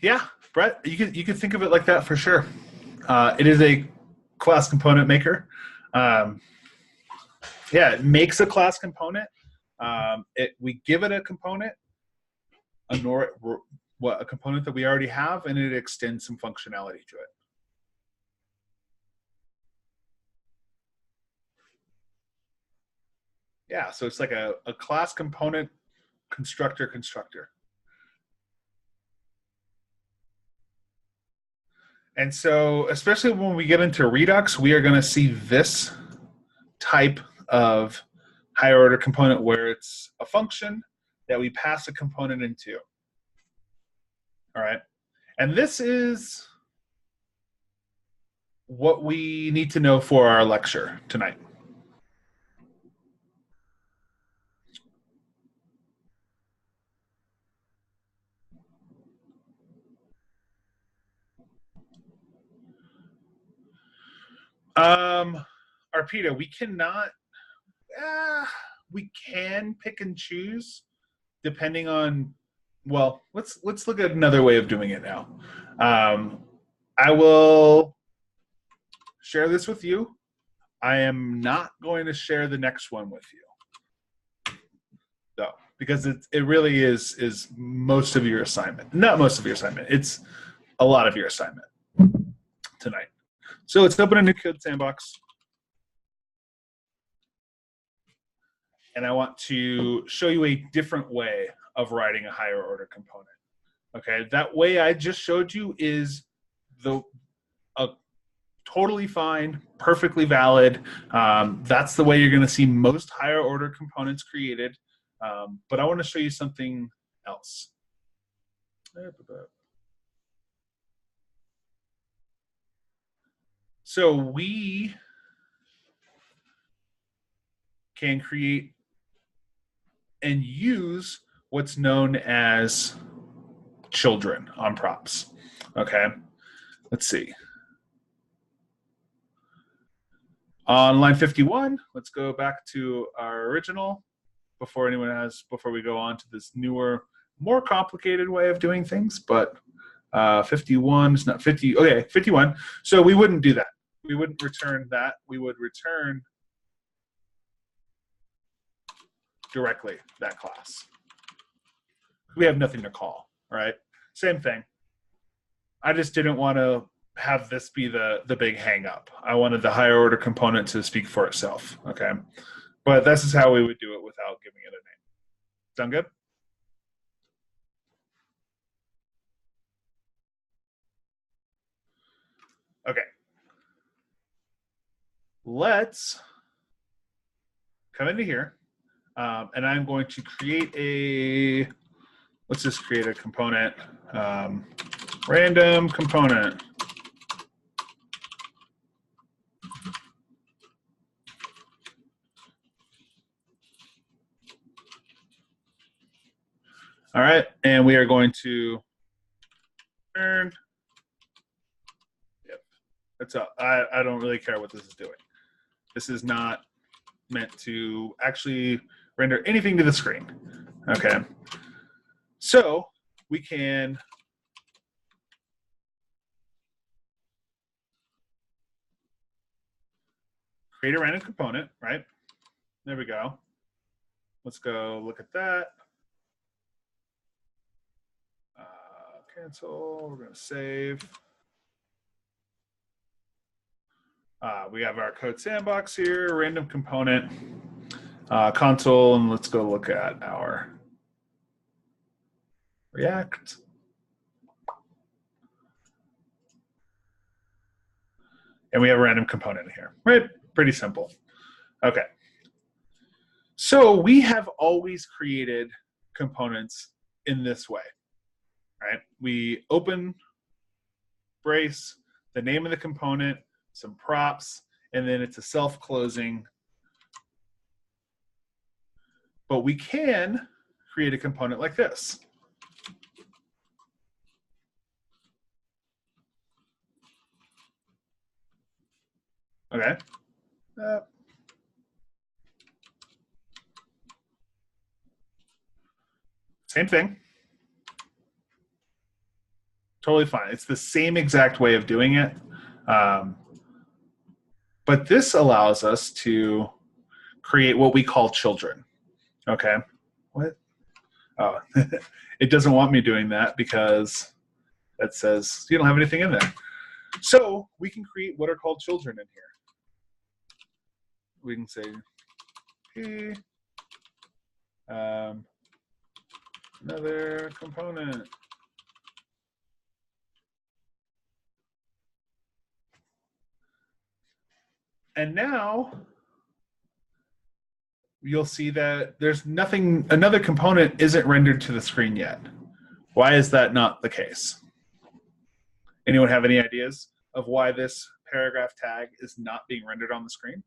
Yeah, Brett, you can think of it like that for sure. It is a class component maker. Yeah, it makes a class component. We give it a component, a component that we already have, and it extends some functionality to it. Yeah, so it's like a class component constructor. And so, especially when we get into Redux, we are going to see this type of higher order component where it's a function that we pass a component into. All right. And this is what we need to know for our lecture tonight. Arpita, we cannot, we can pick and choose depending on, well, let's look at another way of doing it now. I will share this with you. I am not going to share the next one with you, though, because it really is most of your assignment. Not most of your assignment. It's a lot of your assignment tonight. So let's open a new code sandbox. And I want to show you a different way of writing a higher order component. Okay, that way I just showed you is a totally fine, perfectly valid. That's the way you're going to see most higher order components created. But I want to show you something else. So we can create and use what's known as children on props. Okay, let's see. On line 51, let's go back to our original. before we go on to this newer, more complicated way of doing things. But 51 is not 50. Okay, 51. So we wouldn't do that. We wouldn't return that. We would return directly that class. We have nothing to call, right? Same thing. I just didn't want to have this be the big hang up. I wanted the higher order component to speak for itself, okay? But this is how we would do it without giving it a name. Sound good? Okay. Let's come into here, and I'm going to create let's just create a component, random component. All right, and we are going to turn. Yep, that's all. I don't really care what this is doing. This is not meant to actually render anything to the screen. Okay, so we can create a random component, right? There we go. Let's go look at that. Cancel, we're gonna save. We have our code sandbox here, random component, console, and let's go look at our React. And we have a random component here, right? Pretty simple. Okay. So we have always created components in this way, right? We open brace, the name of the component, some props, and then it's a self-closing. But we can create a component like this. Okay. Same thing. Totally fine. It's the same exact way of doing it. But this allows us to create what we call children. Okay. What? Oh, it doesn't want me doing that because it says you don't have anything in there. So we can create what are called children in here. We can say, hey, another component. And now you'll see that there's nothing, another component isn't rendered to the screen yet. Why is that not the case? Anyone have any ideas of why this paragraph tag is not being rendered on the screen?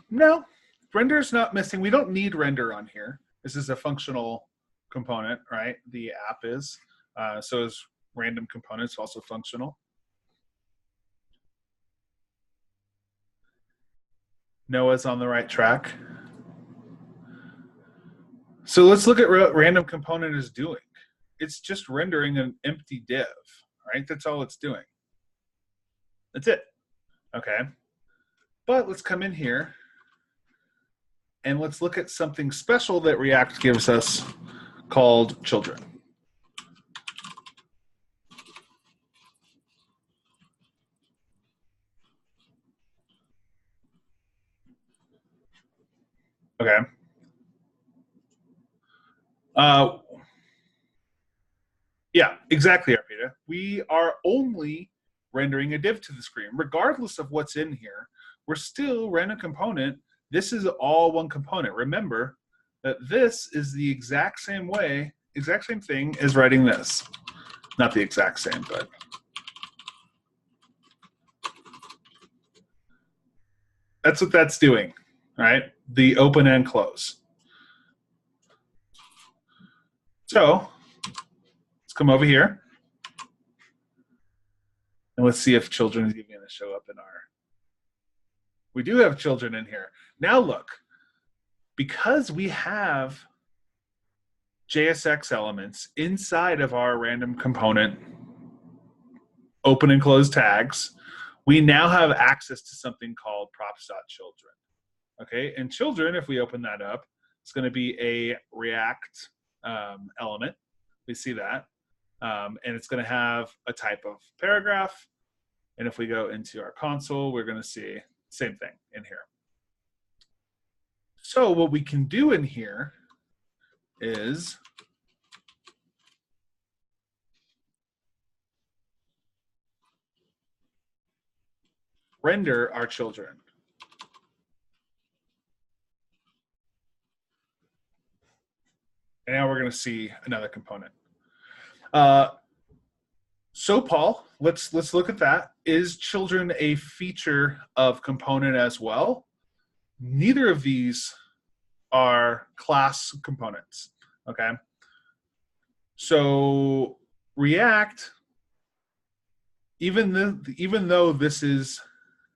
No, render's not missing. We don't need render on here. This is a functional component, right? The app is. So is random components also functional. Noah's on the right track. So let's look at what random component is doing. It's just rendering an empty div, right? That's all it's doing. That's it. Okay. But let's come in here and let's look at something special that React gives us called children. Okay. Yeah, exactly, Arpita. We are only rendering a div to the screen. Regardless of what's in here, we're still random component. This is all one component. Remember that this is the exact same way, exact same thing as writing this. Not the exact same, but that's what that's doing, right? The open and close. So let's come over here. And let's see if children is even going to show up in our. We do have children in here. Now look, because we have JSX elements inside of our random component open and close tags, we now have access to something called props.children. Okay, and children, if we open that up, it's going to be a React element. We see that. And it's going to have a type of paragraph. And if we go into our console, we're going to see the same thing in here. So what we can do in here is render our children. And now we're going to see another component. So Paul, let's look at that. Is children a feature of component as well? Neither of these are class components, okay? So React, even though this is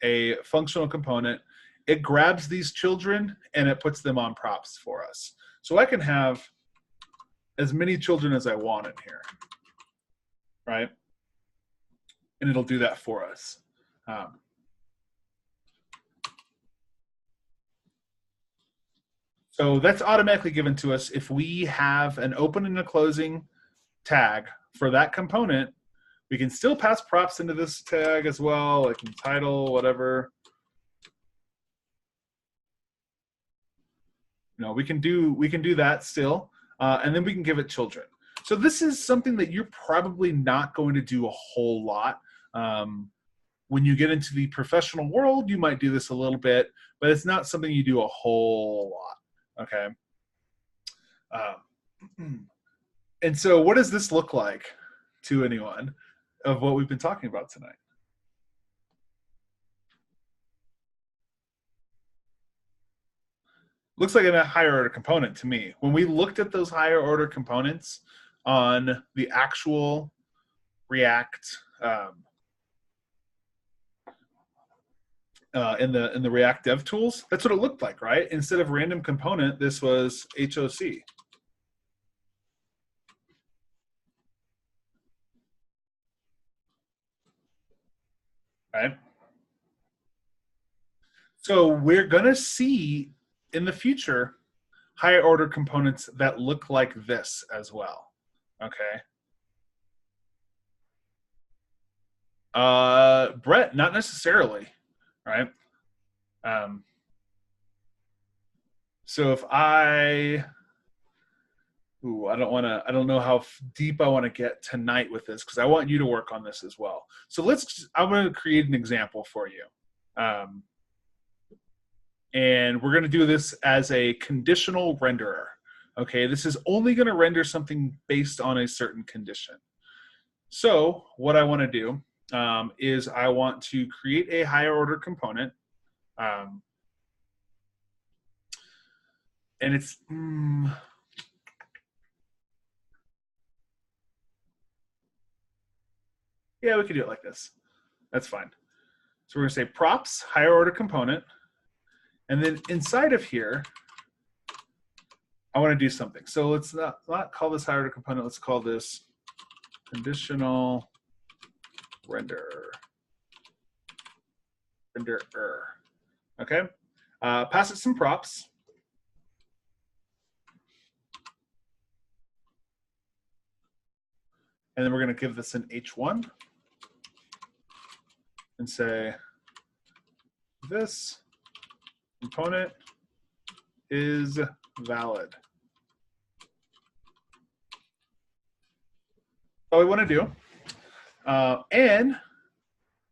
a functional component, it grabs these children and it puts them on props for us. So I can have as many children as I want in here, right? And it'll do that for us. So that's automatically given to us if we have an open and a closing tag for that component. We can still pass props into this tag as well, like in title, whatever. You know, we can do that still, and then we can give it children. So this is something that you're probably not going to do a whole lot. When you get into the professional world, you might do this a little bit, but it's not something you do a whole lot, okay? And so what does this look like to anyone of what we've been talking about tonight? Looks like a higher order component to me. When we looked at those higher order components on the actual React in the React Dev Tools, that's what it looked like, right? Instead of random component, this was HOC. Right? So we're gonna see in the future higher order components that look like this as well. Okay. Brett, not necessarily, right? So if I don't know how deep I want to get tonight with this because I want you to work on this as well. So I'm going to create an example for you. And we're going to do this as a conditional renderer. Okay, this is only going to render something based on a certain condition. So what I want to do is I want to create a higher order component. And it's... yeah, we can do it like this. That's fine. So we're going to say props, higher order component. And then inside of here, I want to do something. So let's not call this higher order component. Let's call this conditional renderer. Okay. Pass it some props. And then we're going to give this an H1 and say this component is valid. All we want to do. And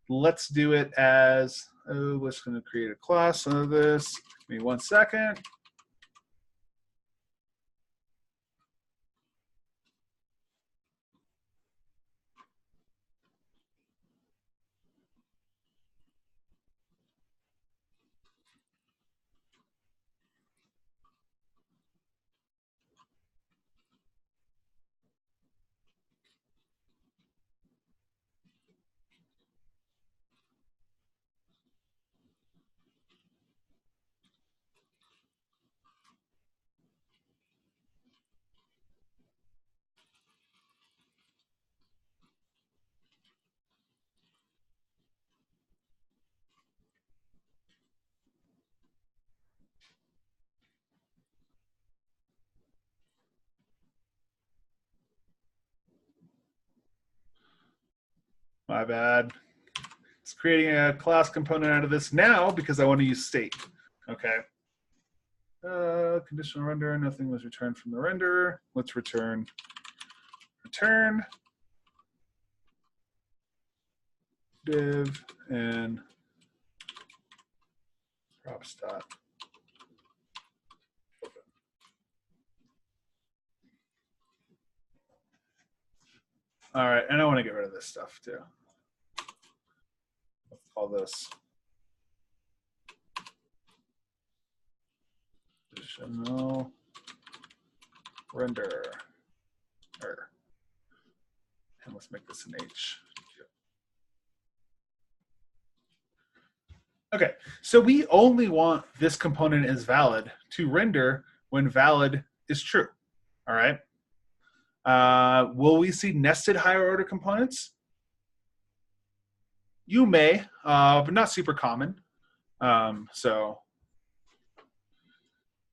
let's do it as, we're just going to create a class of this. Give me 1 second. My bad. It's creating a class component out of this now because I want to use state. Okay. Conditional render, nothing was returned from the renderer. Let's return div and props dot. All right, and I want to get rid of this stuff too. Let's call this additional render. And let's make this an H. Okay, so we only want this component is valid to render when valid is true. All right. Will we see nested higher order components? You may, but not super common.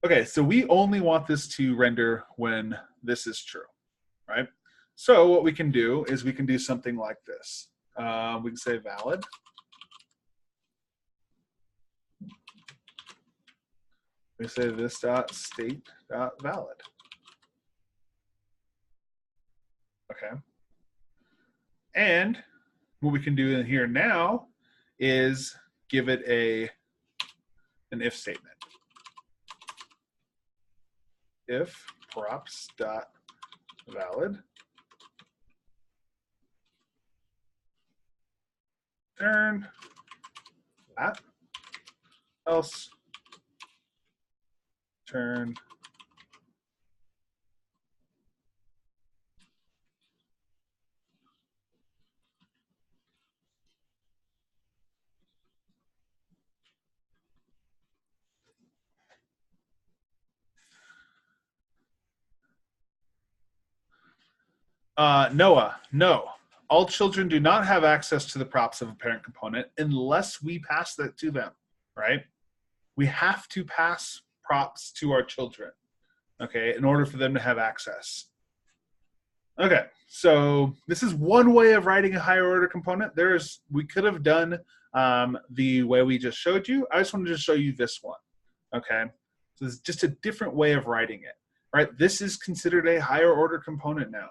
Okay, so we only want this to render when this is true, right? So what we can do is we can do something like this. We can say valid. We say this dot state dot valid. Okay. And what we can do in here now is give it an if statement. If props dot valid return that, else turn Noah, no. All children do not have access to the props of a parent component unless we pass that to them, right? We have to pass props to our children, okay, in order for them to have access. Okay, so this is one way of writing a higher order component. We could have done the way we just showed you. I just wanted to show you this one, okay? So it's just a different way of writing it, right? This is considered a higher order component now,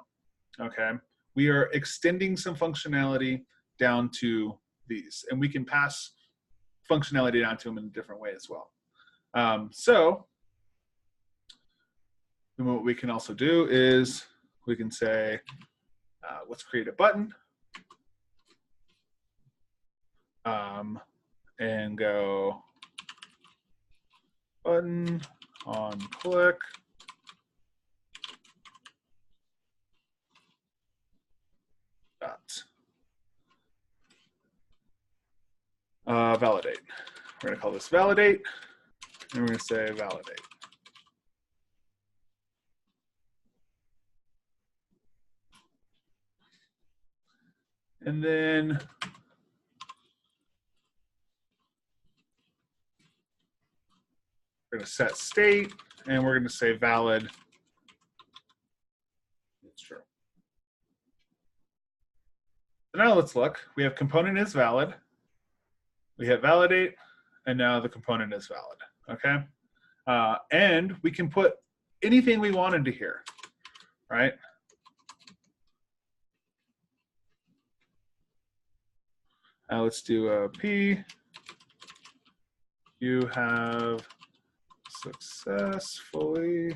okay? We are extending some functionality down to these, and we can pass functionality down to them in a different way as well. So what we can also do is we can say, let's create a button and go button on click. Validate. We're going to call this validate, and we're going to say validate. And then we're going to set state, and we're going to say valid. It's true. So now let's look. We have component is valid. We hit validate, and now the component is valid, okay? And we can put anything we want into here, right? Now let's do a P. You have successfully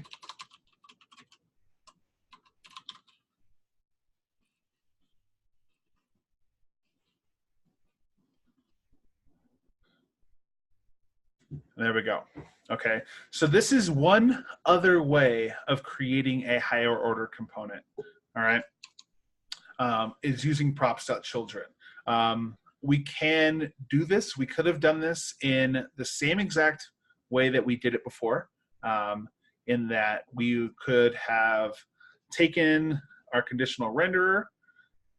there we go. Okay, so this is one other way of creating a higher order component, all right, is using props.children. We can do this. We could have done this in the same exact way that we did it before, in that we could have taken our conditional renderer.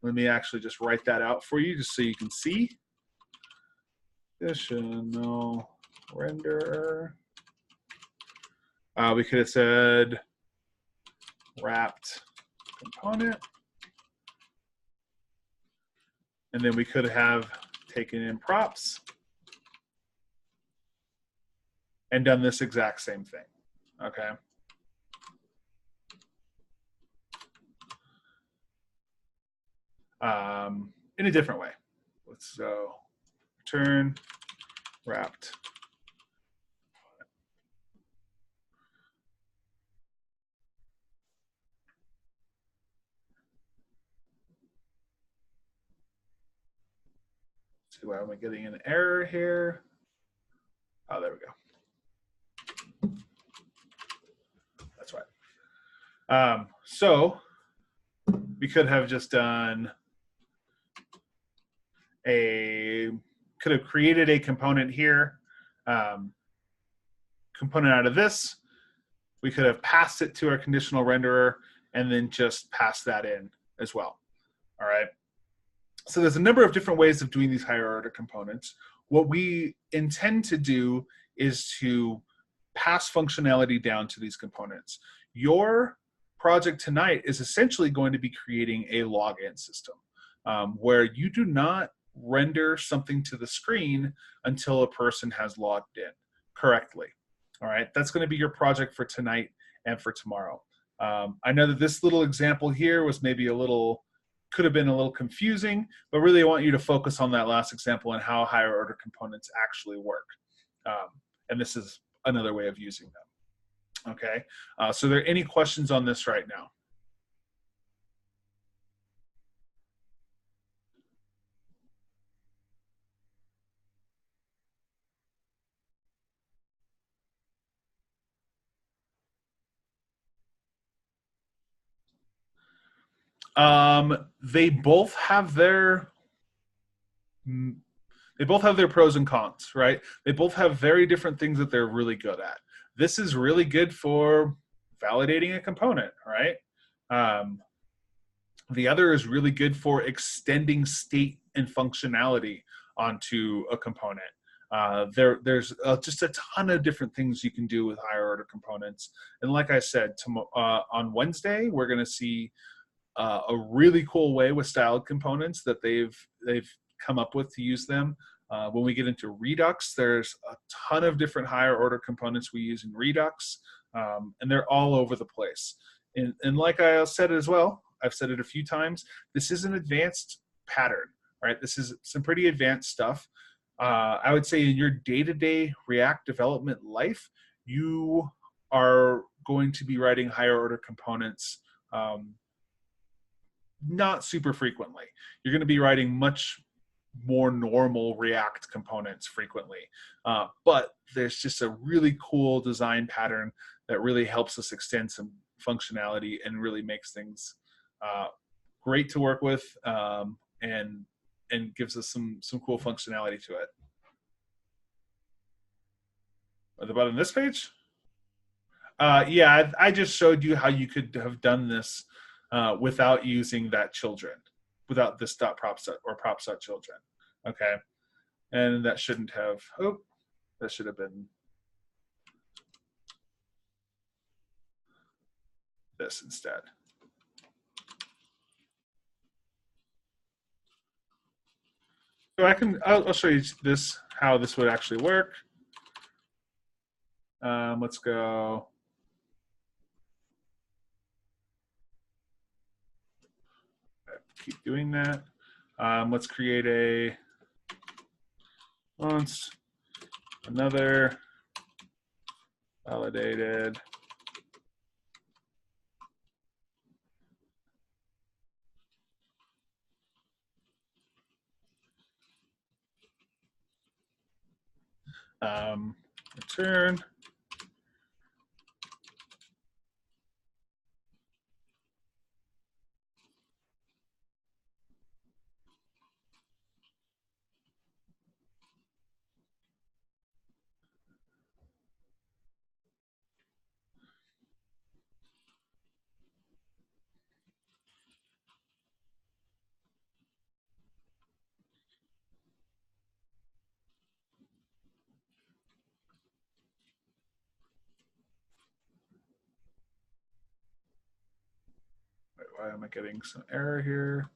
Let me actually just write that out for you just so you can see. Conditional renderer. We could have said wrapped component. And then we could have taken in props and done this exact same thing, okay? In a different way. Let's go return wrapped. Let's see, why am I getting an error here? Oh, there we go. That's right. So we could have just done could have created a component here, component out of this. We could have passed it to our conditional renderer and then just pass that in as well. All right. So there's a number of different ways of doing these higher order components. What we intend to do is to pass functionality down to these components. Your project tonight is essentially going to be creating a login system where you do not render something to the screen until a person has logged in correctly. All right, that's going to be your project for tonight and for tomorrow. I know that this little example here was maybe could have been a little confusing, but really I want you to focus on that last example and how higher order components actually work. And this is another way of using them. Okay, so are there any questions on this right now? They both have their pros and cons, right? They both have very different things that they're really good at. This is really good for validating a component, right? The other is really good for extending state and functionality onto a component. There's just a ton of different things you can do with higher order components. And like I said, on Wednesday, we're going to see a really cool way with styled components that they've come up with to use them. When we get into Redux, there's a ton of different higher order components we use in Redux, and they're all over the place. And like I said as well, I've said it a few times, this is an advanced pattern, right? This is some pretty advanced stuff. I would say in your day-to-day React development life, you are going to be writing higher order components not super frequently. You're going to be writing much more normal React components frequently. But there's just a really cool design pattern that really helps us extend some functionality and really makes things great to work with and gives us some cool functionality to it. At the bottom of this page? Yeah, I just showed you how you could have done this without using that children, without this dot props or props dot children. Okay, and that shouldn't have. Oh, that should have been this instead. So I'll show you this how this would actually work. Let's go. Keep doing that. Let's create a once another validated return why am I getting some error here?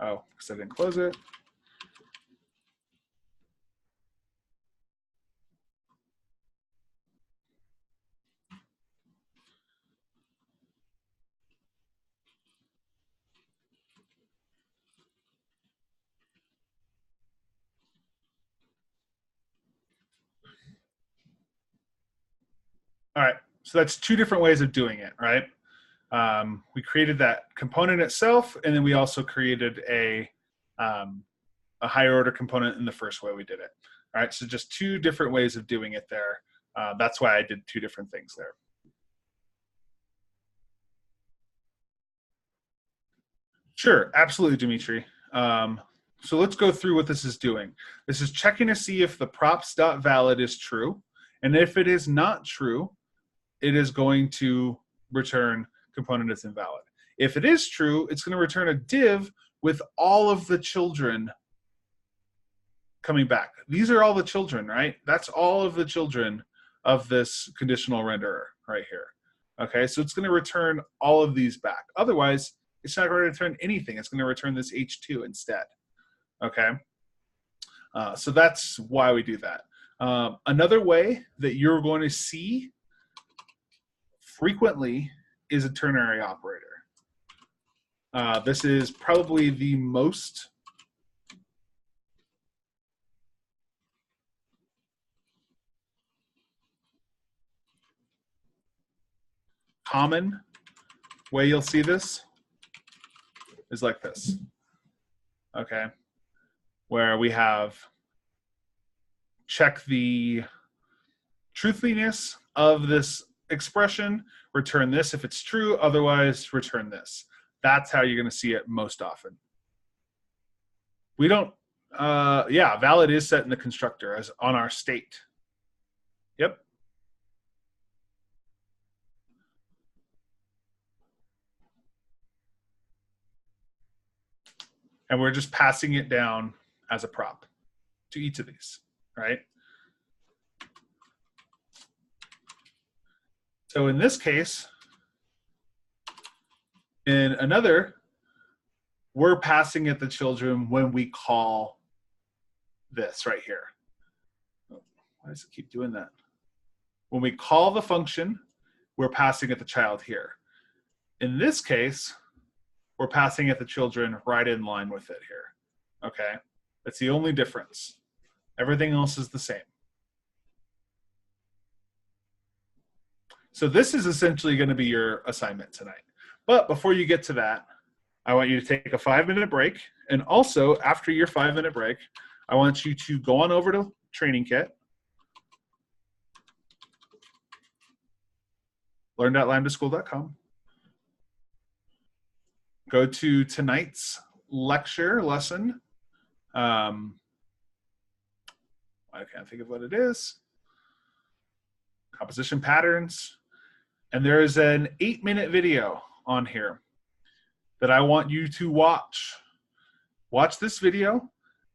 Oh, because I didn't close it. All right, so that's two different ways of doing it, right? We created that component itself, and then we also created a higher order component in the first way we did it. All right, so just two different ways of doing it there. That's why I did two different things there. Sure, absolutely, Dimitri. So let's go through what this is doing. This is checking to see if the props.valid is true, and if it is not true, it is going to return component is invalid. If it is true, it's going to return a div with all of the children coming back. These are all the children, right? That's all of the children of this conditional renderer right here. Okay, so it's going to return all of these back. Otherwise, it's not going to return anything. It's going to return this H2 instead. Okay, so that's why we do that. Another way that you're going to see frequently is a ternary operator. This is probably the most common way you'll see this is like this, okay? Where we have check the truthiness of this expression, return this if it's true, otherwise return this. That's how you're going to see it most often. We don't, yeah, valid is set in the constructor as on our state. Yep. And we're just passing it down as a prop to each of these, right? So in this case, in another, we're passing it the children when we call this right here. Why does it keep doing that? When we call the function, we're passing it the child here. In this case, we're passing it the children right in line with it here. Okay, that's the only difference. Everything else is the same. So this is essentially going to be your assignment tonight. But before you get to that, I want you to take a 5-minute break. And also, after your 5-minute break, I want you to go on over to Training Kit, learn.lambdaschool.com, go to tonight's lesson. I can't think of what it is. Composition patterns. And there is an 8-minute video on here that I want you to watch. Watch this video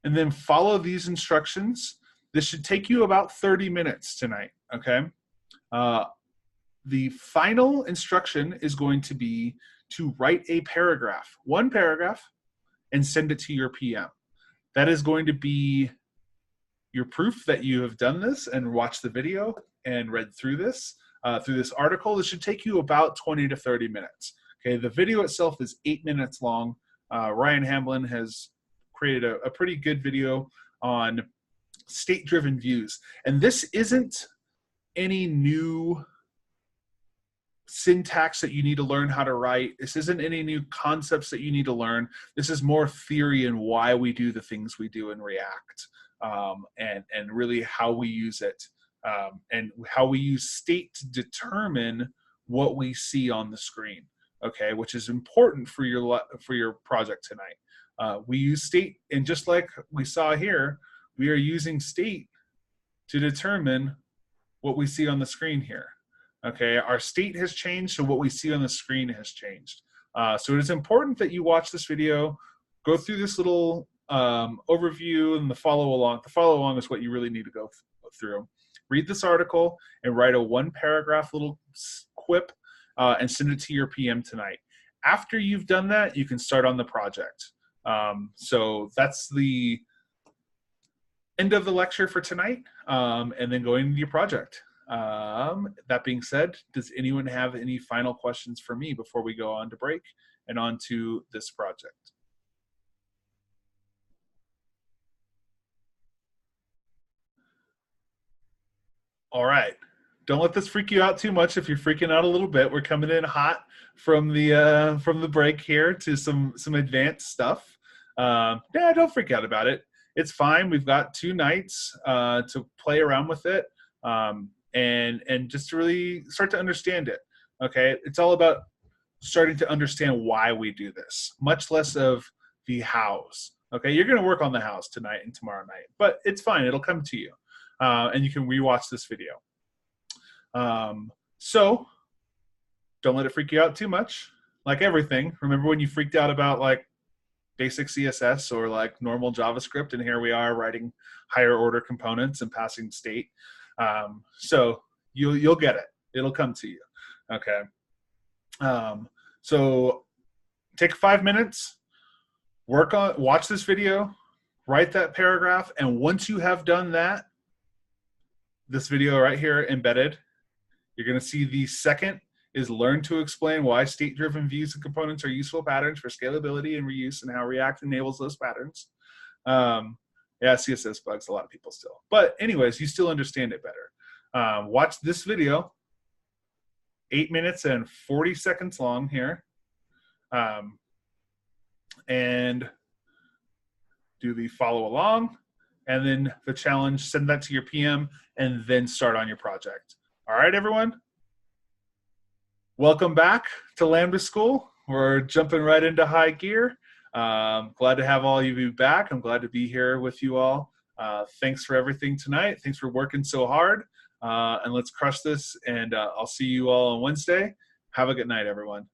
and then follow these instructions. This should take you about 30 minutes tonight, okay? The final instruction is going to be to write a paragraph, one paragraph, and send it to your PM. That is going to be your proof that you have done this and watched the video and read through this article. This should take you about 20 to 30 minutes. Okay, the video itself is 8 minutes long. Ryan Hamblin has created a pretty good video on state-driven views. And this isn't any new syntax that you need to learn how to write. This isn't any new concepts that you need to learn. This is more theory and why we do the things we do in React, and really how we use it, and how we use state to determine what we see on the screen. Okay, which is important for your project tonight. We use state, and just like we saw here, we are using state to determine what we see on the screen here. Okay, our state has changed, so what we see on the screen has changed. So it is important that you watch this video, go through this little overview, and the follow along. The follow along is what you really need to go through. Read this article and write a 1-paragraph little quip and send it to your PM tonight. After you've done that, you can start on the project. So that's the end of the lecture for tonight, and then going into your project. That being said, does anyone have any final questions for me before we go on to break and on to this project? All right. Don't let this freak you out too much. If you're freaking out a little bit, we're coming in hot from the break here to some advanced stuff. Yeah, don't freak out about it. It's fine. We've got 2 nights to play around with it, and just to really start to understand it. Okay, it's all about starting to understand why we do this, much less of the hows. Okay, you're going to work on the hows tonight and tomorrow night, but it's fine. It'll come to you, and you can rewatch this video. So don't let it freak you out too much. Like everything, remember when you freaked out about like basic CSS or like normal JavaScript, and here we are writing higher order components and passing state. So you'll get it. It'll come to you. Okay. So take 5 minutes, watch this video, write that paragraph, and once you have done that, this video right here embedded, you're going to see the second is learn to explain why state-driven views and components are useful patterns for scalability and reuse, and how React enables those patterns. Yeah, CSS bugs a lot of people still. But anyways, you still understand it better. Watch this video, 8 minutes and 40 seconds long here. And do the follow along, and then the challenge, send that to your PM, and then start on your project. All right, everyone. Welcome back to Lambda School. We're jumping right into high gear. Glad to have all of you back. I'm glad to be here with you all. Thanks for everything tonight. Thanks for working so hard. And let's crush this. And I'll see you all on Wednesday. Have a good night, everyone.